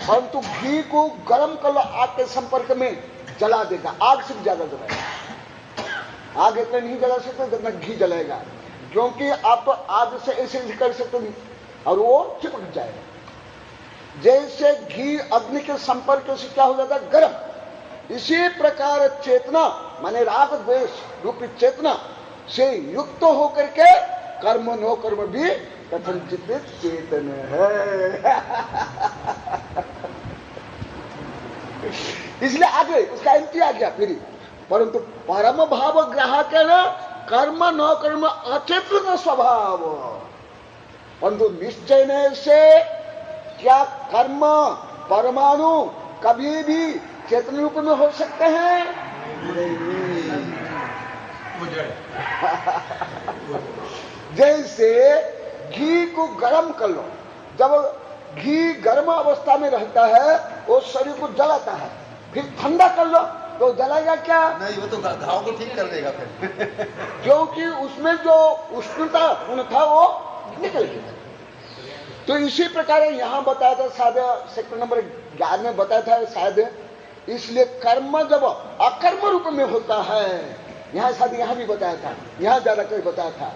परंतु घी को गर्म कर लो, आग के संपर्क में जला देगा, आग से भी ज्यादा जलाएगा। आग इतना नहीं जला सकते जितना घी जलाएगा, क्योंकि आप आग से ऐसे कर सकते नहीं और वो चिपक जाएगा। जैसे घी अग्नि के संपर्क से क्या हो जाता है? गर्म। इसी प्रकार चेतना माने राग द्वेष रूपी चेतना से युक्त होकर के कर्म नो कर्म भी कथनचित चेतन है। इसलिए आगे उसका एंट्री आ गया फिर, परंतु परम भाव ग्राहक है ना, कर्म न कर्म अचेतन स्वभाव। परंतु निश्चय से क्या कर्म परमाणु कभी भी चेतन रूप में हो सकते हैं? जैसे घी को गर्म कर लो, जब घी गर्म अवस्था में रहता है वो शरीर को जलाता है, फिर ठंडा कर लो तो जलाएगा क्या? नहीं, वो तो घाव को ठीक कर देगा फिर। क्योंकि उसमें जो उष्णता गुण था वो निकल गया। तो इसी प्रकार यहां बताया था, शायद सेक्टर नंबर 11 में बताया था शायद, इसलिए कर्म जब अकर्म रूप में होता है, यहां शायद यहां भी बताया था, यहां ज्यादा कोई बताया था,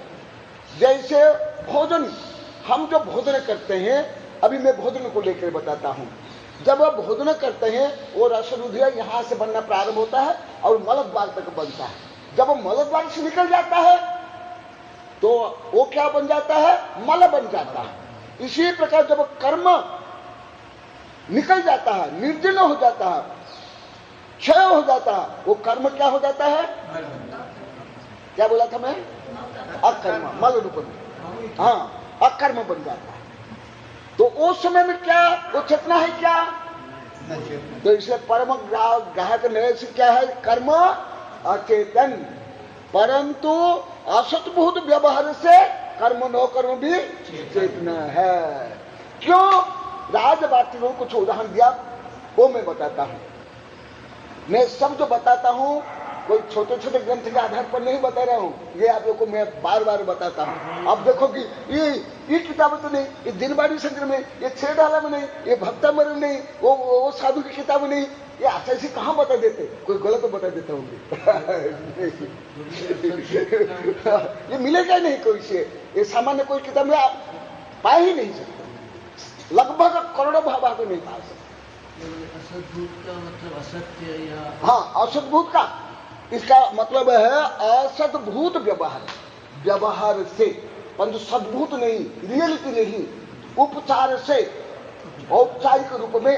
जैसे भोजन, हम जो भोजन करते हैं, अभी मैं भोजन को लेकर बताता हूं। जब आप भोजन करते हैं वो रसरुधिर यहां से बनना प्रारंभ होता है और मलद्वार तक बनता है। जब वो मलद्वार से निकल जाता है तो वो क्या बन जाता है? मल बन जाता है। इसी प्रकार जब कर्म निकल जाता है, निर्जीर्ण हो जाता है, क्षय हो जाता है, वो कर्म क्या हो जाता है? क्या बोला था मैं? अकर्म, मल रूप में, हाँ अकर्म बन जाता है। तो उस समय में क्या वो चेतना है क्या? तो इसलिए परम ग्राहक नए से क्या है? कर्म अचेतन, परंतु असतभूत व्यवहार से कर्म नो कर्म भी चेतना है। क्यों? राजवाक्य को कुछ उदाहरण दिया, वो मैं बताता हूं। मैं सब जो बताता हूं कोई छोटे छोटे ग्रंथ के आधार पर नहीं बता रहा हूं, ये आप लोग को मैं बार बार बताता हूं। अब देखो कि ये किताब तो नहीं, ये दिनवाड़ी संग्रह में, ये छह डाला में नहीं, ये भक्तामर में नहीं, वो साधु की किताब नहीं, ये ऐसे कहां बता देते? कोई गलत तो बता देता होंगे। ये मिलेगा नहीं कोई से, ये सामान्य कोई किताब में आप पा ही नहीं सकते, लगभग करोड़ों भाव को नहीं पा सकते। असद्भूत का मतलब असत्य या? हाँ, असद्भूत का इसका मतलब है असद्भूत व्यवहार, व्यवहार से, परंतु सद्भूत नहीं, रियलिटी नहीं, उपचार से, औपचारिक रूप में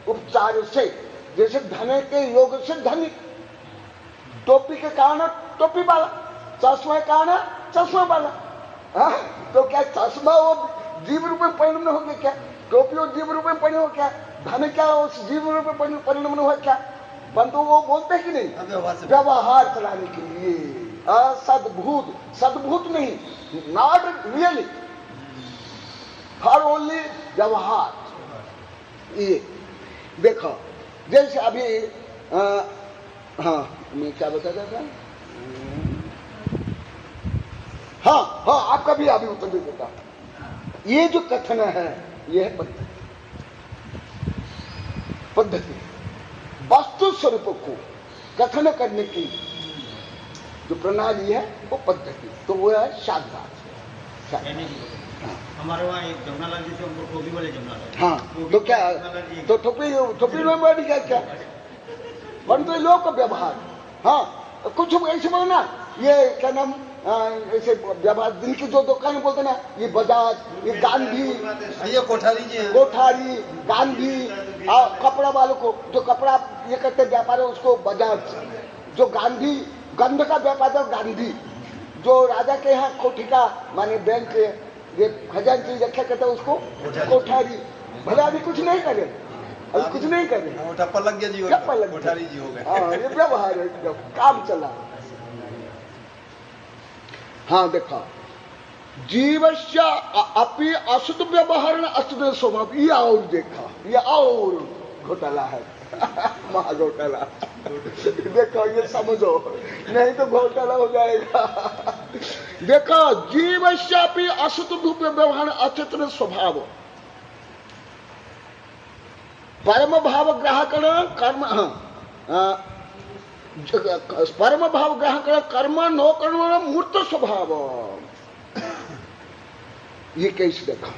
उपचार से। जैसे धन के योग से धनिक, टोपी के कारण टोपी वाला, चश्मा के कारण चश्मा वाला। तो क्या चश्मा वो जीव रूप में परिणम हो गया क्या? टोपी वो जीव रूप में परिणम हो क्या? धन क्या उस जीव रूप में परिणम हुआ क्या? परंतु वो बोलते कि नहीं, व्यवहार चलाने के लिए असद्भूत, सद्भूत नहीं, नॉट रियली, हर ओनली व्यवहार। ये देखो, जैसे अभी हाँ मैं क्या बताता था? हाँ आपका भी अभी उत्तर दे देता। ये जो कथन है ये है पद्धति, वस्तु स्वरूप को कथन करने की जो प्रणाली है वो पद्धति, तो वो है शास्त्रार्थ। हमारे वहाँ एक जमुनालाल जी थे, उनको टोपी वाले जमुनालाल। हाँ, तो क्या तो टोपी में बैठ गया क्या? परंतु लोग का व्यवहार, हाँ कुछ ऐसे बोले ना, ये क्या नाम, ऐसे व्यवहार दिन की जो दुकान बोलते ना, ये बजाज, ये गांधी, ये कोठारी जी हैं, कोठारी, गांधी, कपड़ा वालों को जो कपड़ा ये करते व्यापार है उसको बजाज, जो गांधी गंध का व्यापार है गांधी, जो राजा के यहाँ कोठी का माने बैंक ये खजांची रखा करता है उसको कोठारी। भले अभी कुछ नहीं करे, अभी कुछ नहीं करे, ठप्पा लग गया जी, ठप्पा लग कोठारी जी हो गए। हाँ, ये व्यवहार है, काम चला। हाँ देखा, जीवस्य अपि असुत व्यवहार असुत स्वभाव, ये और देखा, ये और घोटाला है, महाघोटाला। देखो ये समझो, नहीं तो घोटाला हो जाएगा। देखो, जीवस्य अपि असुत व्यवहार अचेतन स्वभाव, परम भाव ग्राहकण कर्म, परम भाव ग्राहकण कर्म नो कर्म मूर्त स्वभाव। ये कैसे देखा?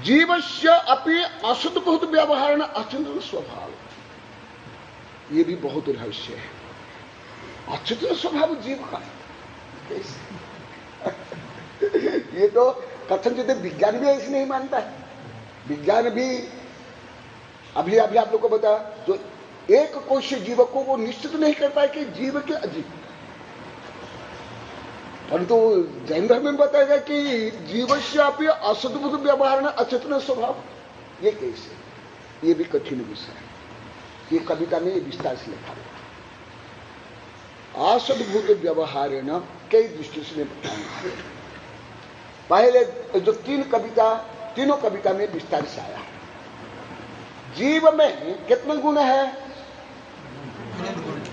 जीवस्य अपि असद्भूत व्यवहार अचेतन स्वभाव, ये भी बहुत रहस्य है। अचेतन स्वभाव जीव का ये तो कथन जो विज्ञान भी ऐसे नहीं मानता है। विज्ञान भी अभी आप लोग को बता, जो एक कोश जीवकों को निश्चित नहीं करता है कि जीव के अजीव, परंतु जैन धर्म में बताएगा कि जीवस्य अपि असद्भूत व्यवहार अचेतन स्वभाव। ये कैसे? ये भी कठिन विषय है, ये कविता में विस्तार से लिखा है। असद्भूत व्यवहार कई दृष्टि से बताया। पहले जो तीनों कविता में विस्तार से आया। जीव में कितने गुण है?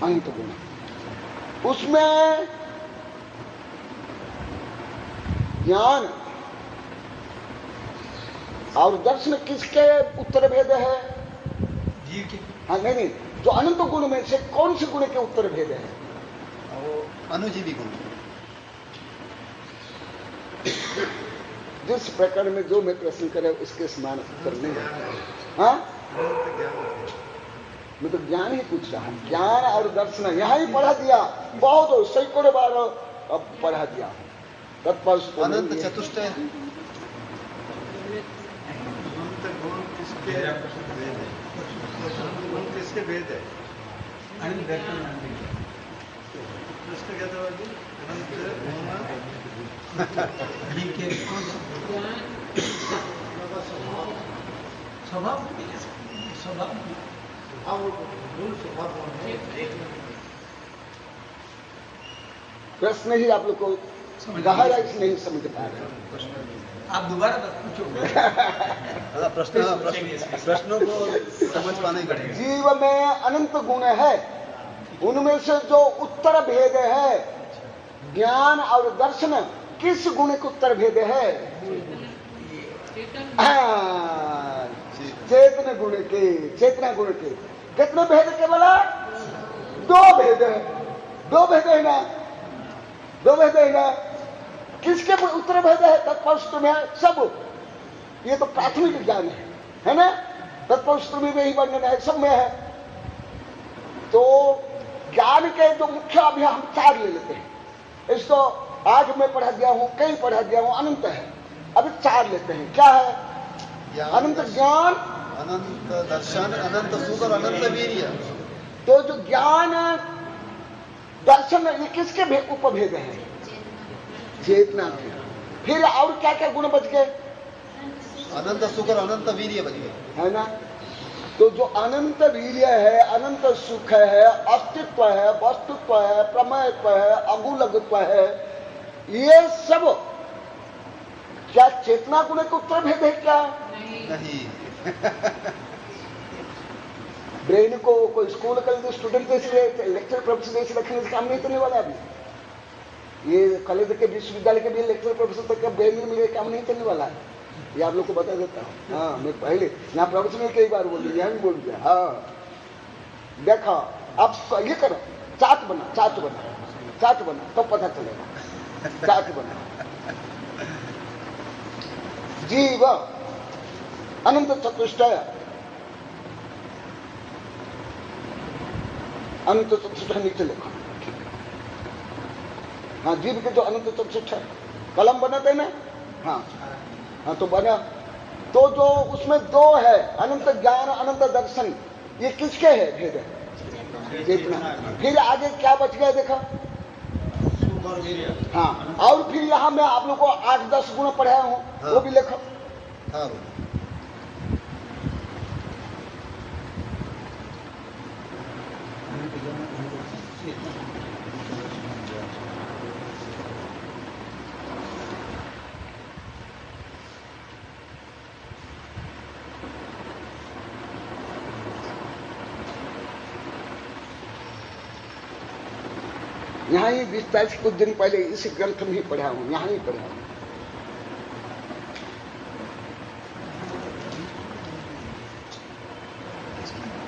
अनंत गुण। उसमें ज्ञान और दर्शन किसके उत्तर भेद है? जीव के हाँ नहीं नहीं, जो अनंत गुण में से कौन से गुण के उत्तर भेद है? वो अनुजीवी गुण। जिस प्रकार में जो मैं प्रश्न करे उसके समान उत्तर नहीं है। हाँ, अनंत ज्ञान मैं तो ज्ञान ही पूछ रहा हूं, ज्ञान और दर्शन यहां ही पढ़ा दिया, बहुत सैकड़ों बार अब पढ़ा दिया तत्पर। अनंत चतुष्टय अनंत गुण किसके भेद है? अनंत गुण किसके भेद है? प्रश्न क्या था जी? अनंत जीव के स्वभाव स्वभाव प्रश्न ही आप लोग को गहराई से नहीं समझ पा रहे। आप दोबारा पूछो। प्रश्नों को समझ पाना ही कठिन है। जीव में अनंत गुण है, उनमें से जो उत्तर भेद है ज्ञान और दर्शन, किस गुण के उत्तर भेद है? हाँ, चेतन गुण के, चेतना गुण के। कितने भेद के बोला? दो भेद है, दो भेद है ना, दो भेद है ना। किसके उत्तर भेद है? तत्परस्तु में सब, ये तो प्राथमिक ज्ञान है ना, तत्परस्तु में ही वर्णन है, सब में है। तो ज्ञान के जो मुख्य अभी हम चार ले लेते हैं, इसको आज मैं पढ़ा दिया हूं, कई पढ़ा दिया हूं, अनंत है। अभी चार लेते हैं, क्या है? अनंत ज्ञान, अनंत दर्शन, अनंत सुख और अनंत वीर्य। तो जो ज्ञान दर्शन ये किसके उपभेद है? चेतना के। फिर और क्या क्या गुण बच गए? अनंत सुख और अनंत वीर्य बच गए, है ना। तो जो अनंत वीर्य है, अनंत सुख है, अस्तित्व है, वस्तुत्व है, प्रमेयत्व है, अगुलगत्व है, ये सब क्या चेतना गुण के उत्तर भेद है क्या? नहीं। ब्रेन को कोई स्कूल कॉलेज स्टूडेंट जैसे लेक्चर प्रोफेसर जैसे रखने से काम नहीं करने वाला। अभी ये कॉलेज के विश्वविद्यालय के भी लेक्चर प्रोफेसर तक का ब्रेन में मिले काम नहीं करने वाला है, ये आप लोग को बता देता हूँ। हाँ, मैं पहले यहाँ प्रोफेसर में कई बार बोल दिया, यहाँ भी बोल दिया। हाँ, देखो आप ये करो, चार्ट बना, चार्ट बना, चार्ट बना, तो पता चलेगा। चार्ट बना। जीव अनंत चतुष्टय, अनंत चतुष्टय नीचे लिखो। हाँ, जीव के जो अनंत चतुष्टय कलम बनाते ना, हाँ हाँ, तो बना। तो जो उसमें दो है, अनंत ज्ञान, अनंत दर्शन, ये किसके है? भेद है चेतना। फिर आगे क्या बच गया देखो? हाँ, और फिर यहां मैं आप लोग को 8-10 गुण पढ़ाया हूं, हाँ, वो भी लिखो। हाँ, यहां ही 20-22 कुछ दिन पहले इस ग्रंथ में ही पढ़ा हूं, यहां ही पढ़ा हूं।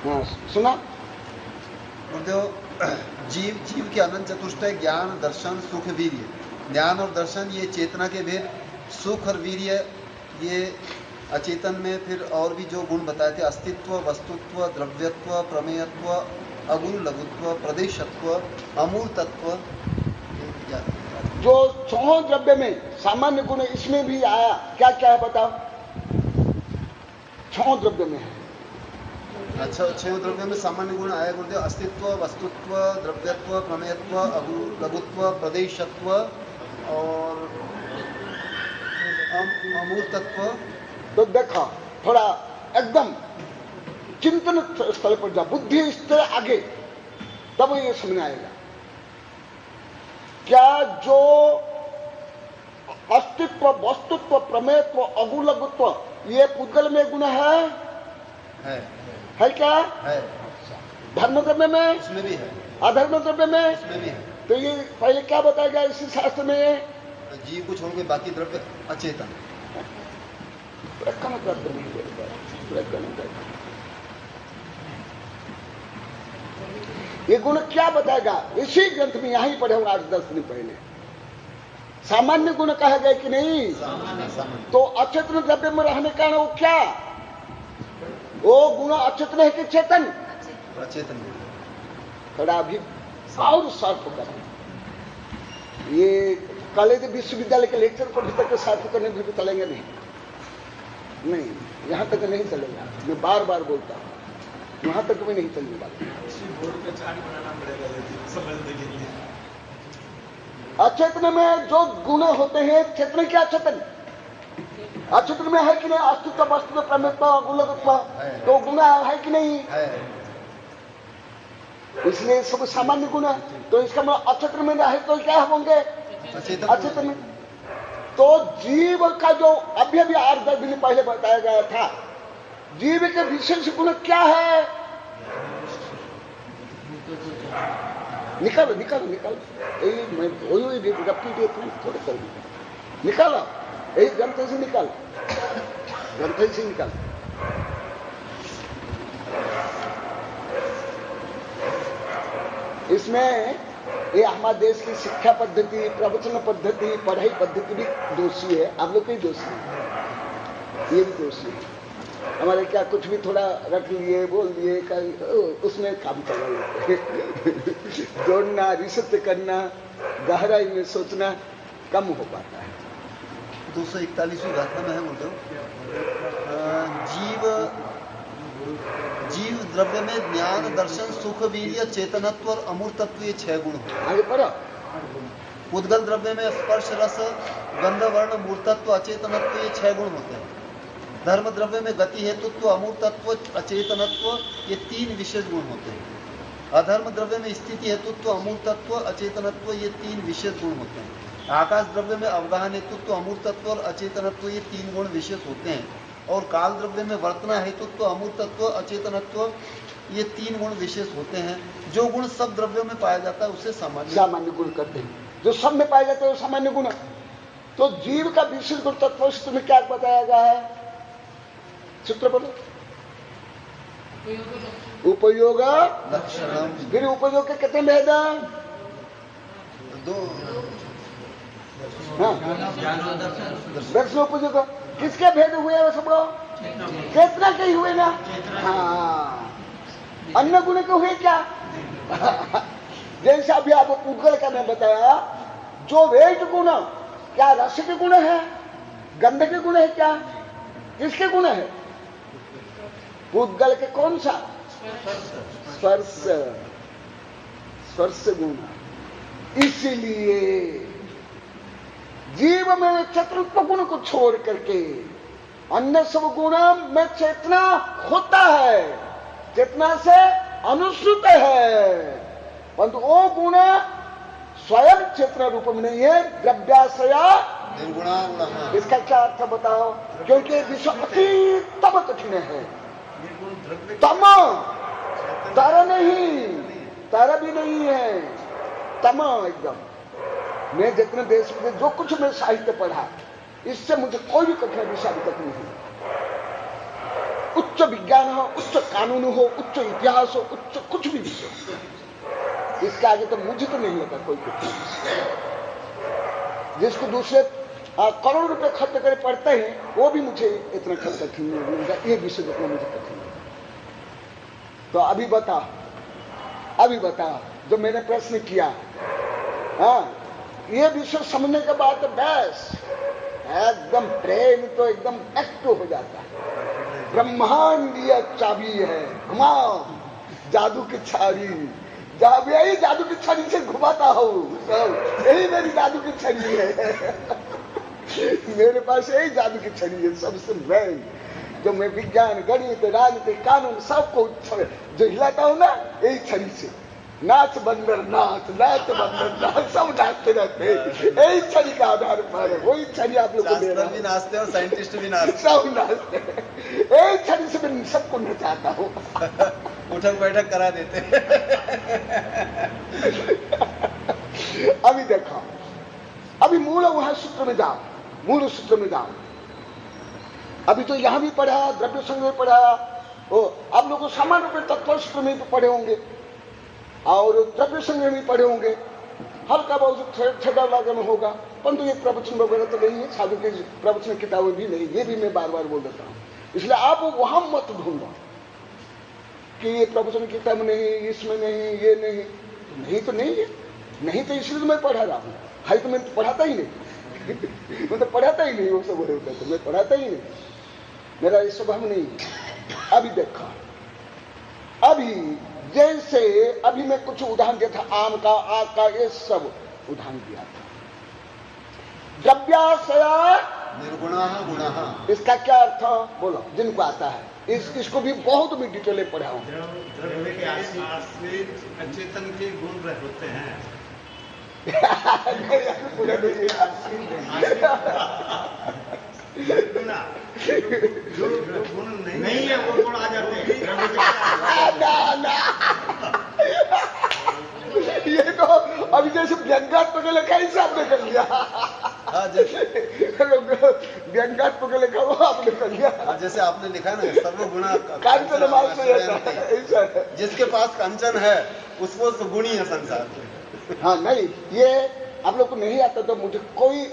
हाँ, सुना? और जो जीव के अनंत चतुष्टय ज्ञान, दर्शन, सुख, वीर्य। ज्ञान और दर्शन ये चेतना के भेद, सुख और वीर्य ये अचेतन में। फिर और भी जो गुण बताए थे, अस्तित्व, वस्तुत्व, द्रव्यत्व, प्रमेयत्व, अगुण लघुत्व, प्रदेशत्व, अमूल तत्व। जो 6 द्रव्य में सामान्य गुण इसमें भी आया, क्या क्या है बताओ? 6 द्रव्य में है। अच्छा, 6 द्रव्य में सामान्य गुण आया गुरुदेव? अस्तित्व, वस्तुत्व, द्रव्यत्व, प्रमेयत्व, लघुत्व, प्रदेशत्व और अमूल तत्व। तो देखो, थोड़ा एकदम चिंतन स्थल पर जा, बुद्धि स्तर आगे, तब ये समझ आएगा। क्या जो अस्तित्व, वस्तुत्व, प्रमेयत्व, अगुलगत्व, ये पुद्गल में गुण है क्या? है। धर्म द्रव्य में? इसमें भी है। अधर्म द्रव्य में? इसमें भी है। तो ये पहले क्या बताया गया इसी शास्त्र में? जीव को छोड़ के बाकी द्रव्य अचेतन। ये गुण क्या बताएगा? इसी ग्रंथ में यहां ही पढ़े होंगे 8-10 दिन पहले। सामान्य गुण कहा गया कि नहीं? तो अचेतन द्रव्य में रहने का वो क्या? वो गुण अचेतन है कि चेतन? अचेतन। थोड़ा अभी और सर्फ कर, ये कॉलेज विश्वविद्यालय के लेक्चर को भीतर के सर्फ करने भी चलेंगे नहीं, यहां तक नहीं चलेगा। मैं बार बार बोलता हूं, वहां तक भी नहीं चलने वाला। अचेतन में जो गुण होते हैं, चेतन क्या अचेतन? अचेतन में है कि नहीं? अस्तित्व, वस्तु, प्रमेयत्व, गुणत्व, तो गुण है कि नहीं? इसलिए सब सामान्य गुण है। तो इसका मतलब अचेतन में है तो क्या होंगे? अचेतन में। तो जीव का जो अभी 8-10 दिन पहले बताया गया था, जीव के विशेष गुण क्या है? निकालो निकालो निकालो, मैं वही थोड़े कर निकालो, यही ग्रंथ से निकाल, ग्रंथ से निकाल। इसमें ये हमारे देश की शिक्षा पद्धति, प्रवचन पद्धति, पढ़ाई पद्धति भी दोषी है। आप लोग के दोषी है, ये भी दोषी है। हमारे क्या कुछ भी थोड़ा रख लिए, बोल दिए, उसमें काम चला लेते। जोड़ना, रिसर्च करना, गहराई में सोचना कम हो पाता है। 241वीं गाथा में है बोलते हो, जीव द्रव्य में ज्ञान, दर्शन, सुख, वीर्य, चेतनत्व और अमूर्तत्व, ये 6 गुण होते हैं। आगे पढ़ो। उद्गल द्रव्य में स्पर्श, रस, गंध, वर्ण, मूर्तत्व, अचेतनत्व, ये 6 गुण होते हैं। धर्म द्रव्य में गति, हेतुत्व, अमूर्तत्व, अचेतनत्व, ये 3 विशेष गुण होते हैं। अधर्म द्रव्य में स्थिति, हेतुत्व, अमूर्तत्व, अचेतनत्व, ये 3 विशेष गुण होते हैं। आकाश द्रव्य में अवगाहन, हेतुत्व, अमूर्तत्व और अचेतनत्व, ये 3 गुण विशेष होते हैं। और काल द्रव्य में वर्तना, हेतुत्व, अमूर्तत्व, अचेतनत्व, ये 3 गुण विशेष होते हैं। जो गुण सब द्रव्यों में पाया जाता है उसे सामान्य गुण करते हैं। जो सब में पाया जाता है वो सामान्य गुण। तो जीव का विशेष गुण तत्व में क्या बताया गया है? सूत्र बोलो। उपयोग लक्षणम। फिर उपयोग के कितने भेद? 2। दर्शन उपयोग किसके भेद हुए वो सब? चेतना के ही हुए ना? हाँ, अन्य गुण के हुए क्या? जैसा अभी आप उद्गल का मैं बताया, जो वेट गुण क्या रस के गुण है, गंध के गुण है, क्या किसके गुण है? उद्गल के कौन सा? स्पर्श, स्पर्श गुण। इसलिए जीव में चेतनत्व गुण को छोड़ करके अन्य सब गुण में चेतना होता है, चेतना से अनुसृत है, परंतु वो गुण स्वयं चेतना रूप में नहीं है, द्रव्याश्रया निर्गुणा गुणः। इसका क्या अर्थ बताओ? क्योंकि विश्व अति तम कठिन है। तम तर नहीं, तर भी नहीं है, तम एकदम। मैं जितने देश में जो कुछ मैं साहित्य पढ़ा, इससे मुझे कोई भी कठिन विषय अभी तक नहीं है। उच्च विज्ञान हो, उच्च कानून हो, उच्च इतिहास हो, उच्च कुछ भी विषय, इसके आगे तो मुझे तो नहीं लगा कोई कठिन विषय। जिसको दूसरे करोड़ रुपए खर्च करे पढ़ते हैं, वो भी मुझे इतना कठिन नहीं लगा। ये विषय जितना मुझे कठिन लगा। तो अभी बता जो मैंने प्रश्न किया, हाँ, ये विषय समझने के बाद तो बस एकदम प्रेम तो एकदम एक्टिव हो जाता है। ब्रह्मांडीय चाबी है, घुमाओ जादू की छड़ी, यही जादू की छड़ी से घुमाता हूं, यही मेरी जादू की छड़ी है। मेरे पास यही जादू की छड़ी है, सबसे बड़ी, जो मैं विज्ञान, गणित, राजनीति, कानून सबको जो हिलाता हूं ना, यही छड़ी से। नाच बंदर नाच, नाच बंदर नाच, सब नाचते रहते हैं, यही छड़ी का आधार पर है। वही छड़ी आप लोग को दे रहा हूं। भी नाचते हैं और साइंटिस्ट भी नाचते हैं, सब नाचते हैं, यही छड़ी से मैं सबको नचाता हूं। उठक बैठक करा देते हैं। अभी देखो, अभी मूल वहां सूत्र में जाओ, मूल सूत्र में जाओ। अभी तो यहां भी पढ़ा, द्रव्य संघ में पढ़ा, आप लोग सामान्य रूप में तत्व सूत्र में तो पढ़े होंगे। और द्रव्य संग्रह भी पढ़े होंगे, हल्का बहुत छठा लागम होगा, परंतु ये प्रवचन वगैरह तो नहीं है, साधु की प्रवचन किताबें भी नहीं, ये भी मैं बार बार बोल देता हूं। इसलिए आप वहां मत ढूंढो कि ये प्रवचन किताब नहीं, इसमें नहीं, ये नहीं, नहीं तो नहीं है, नहीं तो इसलिए तो मैं पढ़ा रहा हूं, हाई तो मैं पढ़ाता ही नहीं मैं तो पढ़ाता ही नहीं, वो सब बोले होते तो मैं पढ़ाता ही नहीं, मेरा ये स्वभाव नहीं है। अभी देखा, अभी जैसे अभी मैं कुछ उदाहरण दिया था, आम का, आग का, ये सब उदाहरण दिया था। द्रव्याशया निर्गुणः गुणः, इसका क्या अर्थ बोलो जिनको आता है, इसको भी बहुत भी डिटेल में पढ़ा हूं। द्रव्य के आश्रित अचेतन के गुण होते हैं। जो गुण नहीं है वो गुण आ जाते हैं। ये तो अभी जैसे व्यंगात्मक लिखा ही आपने कर लिया, व्यंगात्मक लिखा वो आपने कर लिया। जैसे आपने लिखा ना, सर्वगुणा कांचन माल से ऐसा है। जिसके पास कंचन है उसको तो गुण ही है संसार में। हाँ नहीं, ये आप लोग को नहीं आता तो मुझे कोई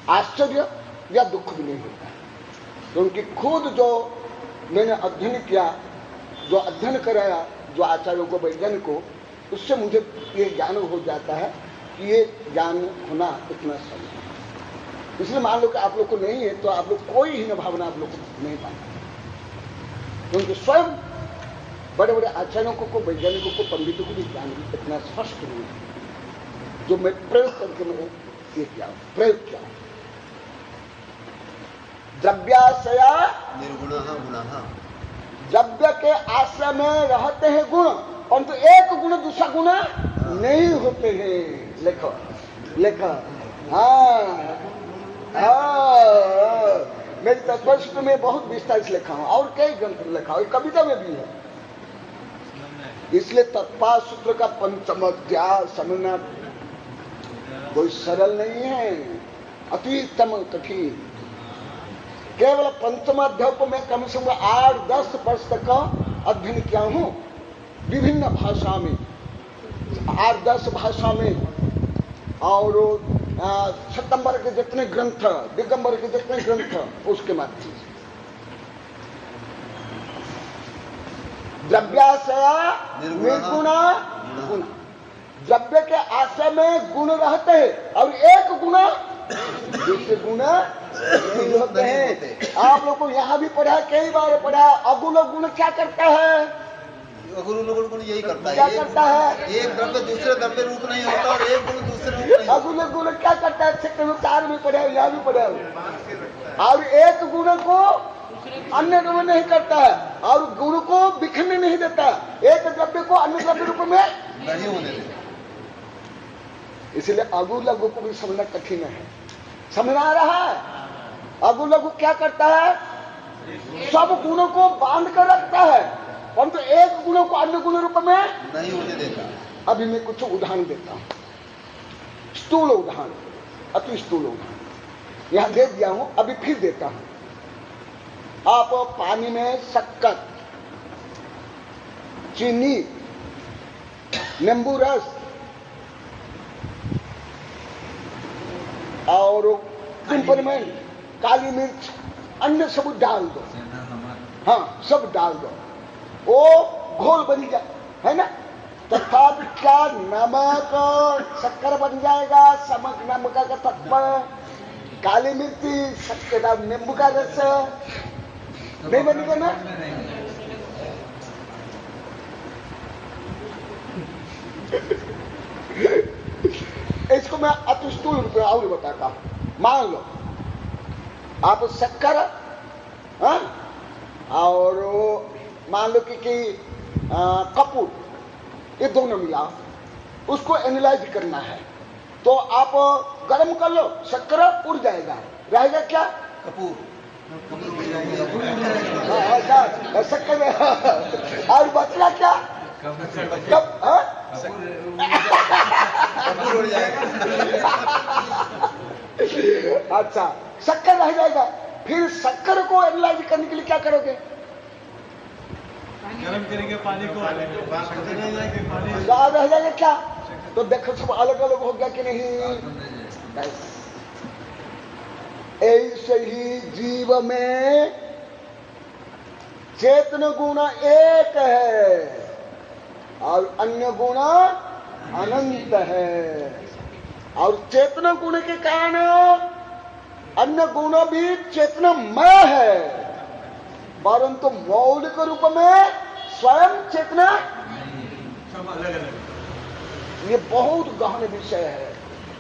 आश्चर्य या दुख भी नहीं होता, क्योंकि खुद जो मैंने अध्ययन किया, जो अध्ययन कराया, जो आचार्यों को, वैज्ञानिकों को, उससे मुझे ये ज्ञान हो जाता है कि ये ज्ञान होना इतना सही है। इसलिए मान लो कि आप लोग को नहीं है तो आप लोग कोई हीन भावना आप लोग को नहीं पाता, क्योंकि स्वयं बड़े बड़े आचार्यों को, वैज्ञानिकों को, पंडितों को भी ज्ञान इतना स्पष्ट नहीं है, जो मैं प्रयोग करके मैंने ये किया, प्रयोग किया। द्रव्याशया निर्गुणः गुणः, द्रव्य के आश्रय में रहते हैं गुण, परंतु एक गुण दूसरा गुण नहीं होते हैं। लिखो लिखो, हाँ मेरी तत्वस्त्र में बहुत विस्तार से लिखा हूं, और कई ग्रंथ में लिखा हूं, कविता में भी है। इसलिए तत्पा सूत्र का पंचम अध्याय समझना कोई सरल नहीं है, अतितम कठिन। केवल पंचम अध्याय को मैं कम से कम 8-10 वर्ष तक का अध्ययन किया हूं, विभिन्न भाषा में, 8-10 भाषा में, और सितंबर के जितने ग्रंथ, दिगंबर के जितने ग्रंथ, उसके माध्यम से। द्रव्याशया निर्गुणा गुण, द्रव्य के आश्रय में गुण रहते हैं और एक गुण दूसरे गुण नहीं होते हैं। आप लोग को यहाँ भी पढ़ा, कई बार पढ़ा, अगुण गुण क्या करता है? अगुण गुण यही करता है, क्या करता है? एक द्रव्य दूसरे द्रव्य रूप नहीं होता और एक गुण दूसरे रूप नहीं होता। अगुण गुण क्या करता है? क्षेत्र 4 में पढ़ा, यहाँ भी पढ़ा, और एक गुण को अन्य रूप में नहीं करता है और गुण को बिखरने नहीं देता, एक द्रव्य को अन्य द्रव्य रूप में नहीं होने देता। इसलिए अगु लघु को भी समझना कठिन है। समझ आ रहा है? अगु लघु क्या करता है? सब गुणों को बांध कर रखता है, परंतु एक गुणों को अन्य गुण रूप में नहीं होने देता। अभी मैं कुछ उदाहरण देता हूं, स्थूल उदाहरण, अति स्थूल उदाहरण यहां दे दिया हूं, अभी फिर देता हूं। आप पानी में शक्कर, चीनी, नींबू रस और पिपरमेंट, काली मिर्च, अन्य सब डाल दो, हाँ सब डाल दो, वो घोल बन जाए, है ना? तथापि क्या नमक शक्कर बन जाएगा, समक नमक का तत्व, काली मिर्ची, शक्कर, नींबू का रस नहीं बनेगा ना? इसको मैं अति स्थूल रूप में और बताता हूं। मान लो आप शक्कर, हाँ, और मान लो कि कपूर, ये दोनों मिला, उसको एनालाइज करना है, तो आप गर्म कर लो, शक्कर उड़ जाएगा, रहेगा क्या? कपूर शक्कर में और बचला क्या? कब? उड़ जाएगा। अच्छा, शक्कर रह जाएगा, फिर शक्कर को एनालाइज करने के लिए क्या करोगे? गर्म करेंगे पानी को पानी याद रह जाएगा क्या? तो देखो सब अलग अलग हो गया कि नहीं? ऐसे ही जीव में चेतन गुण एक है और अन्य गुण अनंत है, और चेतन गुण के कारण अन्य गुण भी चेतनामय है, परंतु मौलिक रूप में स्वयं चेतना सब अलग अलग। ये बहुत गहन विषय है।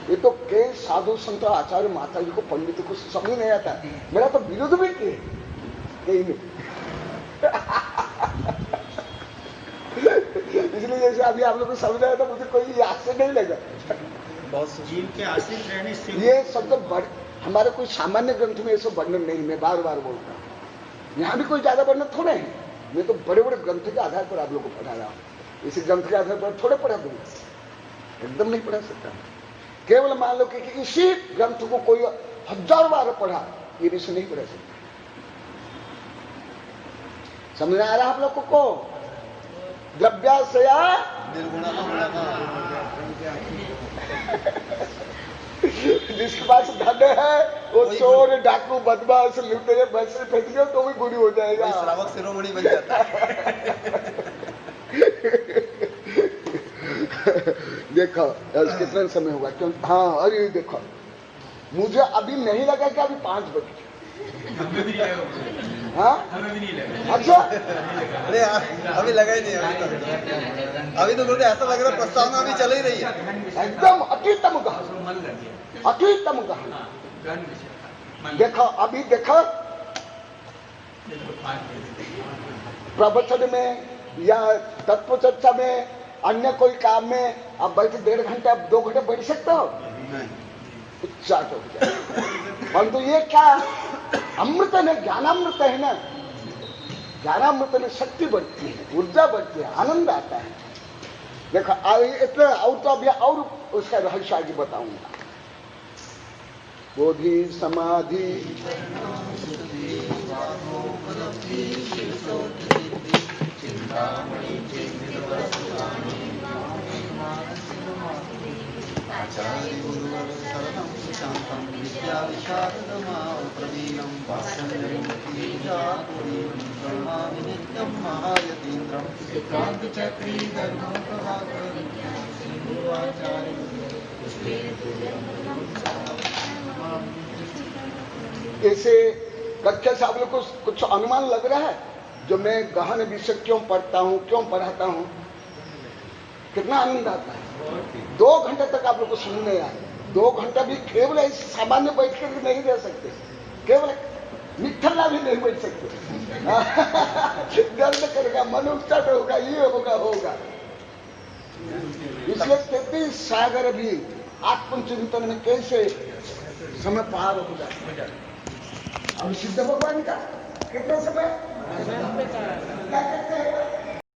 ये तो के साधु संत आचार्य माता जी को पंडित को समझ नहीं आता। मेरा तो विरोध भी किए कहीं नहीं। इसलिए जैसे अभी आप लोग को समझ आया तो मुझे कोई आश्चर्य नहीं लगा। जीव के आश्रित रहने से ये शब्द हमारे कोई सामान्य ग्रंथ में ये सब वर्णन नहीं, मैं बार बार बोलता हूँ। यहाँ भी कोई ज्यादा वर्णन थोड़े हैं, मैं तो बड़े बड़े ग्रंथ के आधार पर आप लोग को पढ़ा रहा हूँ। इसी ग्रंथ के आधार पर थोड़े पढ़ा दूंगा, एकदम नहीं पढ़ा सकता। केवल मान लो कि इसी ग्रंथ को कोई 1000 बार पढ़ा, ये विषय नहीं पढ़ा सकता। समझ आ रहा आप लोग को? द्रव्याश्रया जिसके पास धन है वो चोर डाकू बदमाश लुटेरे बसे फेंक दिया तो भी बुरी हो जाएगा, श्रावक शिरोमणि बन जाता है। देखो कितना समय हुआ? क्यों? हाँ, अरे देखो मुझे अभी नहीं लगा कि अभी 5 बजे। हाँ अच्छा, अरे अभी लगा ही नहीं। अभी तो बोलते ऐसा लग रहा है प्रस्तावना अभी चल ही रही है। एकदम अतितम गहन, अतितम गहन। देखो अभी देखो प्रवचन में या तत्व चर्चा में अन्य कोई काम में आप बैठे 1.5 घंटा 2 घंटे बैठ सकते हो? उच्चाट हो जाए। परंतु ये क्या अमृत है, ज्ञानामृत है ना। ज्ञानामृत में शक्ति बढ़ती है, ऊर्जा बढ़ती है, आनंद आता है। देखो इतना और तो अभी और उसका रहस्य आगे बताऊंगा। बोधि समाधि आचार्य गुरुवर शरणं शांतं विद्या विशारदमां प्रवीणं प्रणमामि नित्यं महायतीन्द्रं श्रीकान्तचक्री धर्मप्रभाकरं ऐसे कक्षा से आप लोग को कुछ अनुमान लग रहा है? जो मैं गहन विषय क्यों पढ़ता हूं, क्यों पढ़ाता हूं, कितना आनंद आता है। 2 घंटे तक आप लोग को समझ नहीं आए। 2 घंटा भी केवल ऐसे सामान्य बैठ कर नहीं रह सकते, केवल मिठल्ला भी नहीं बैठ सकते। दर्द करेगा, मन उत्साह होगा, ये होगा होगा। इसलिए कहते सागर भी आत्मचिंतन में कैसे समय पार हो जाता है। अब सिद्ध भगवान का कितना समय?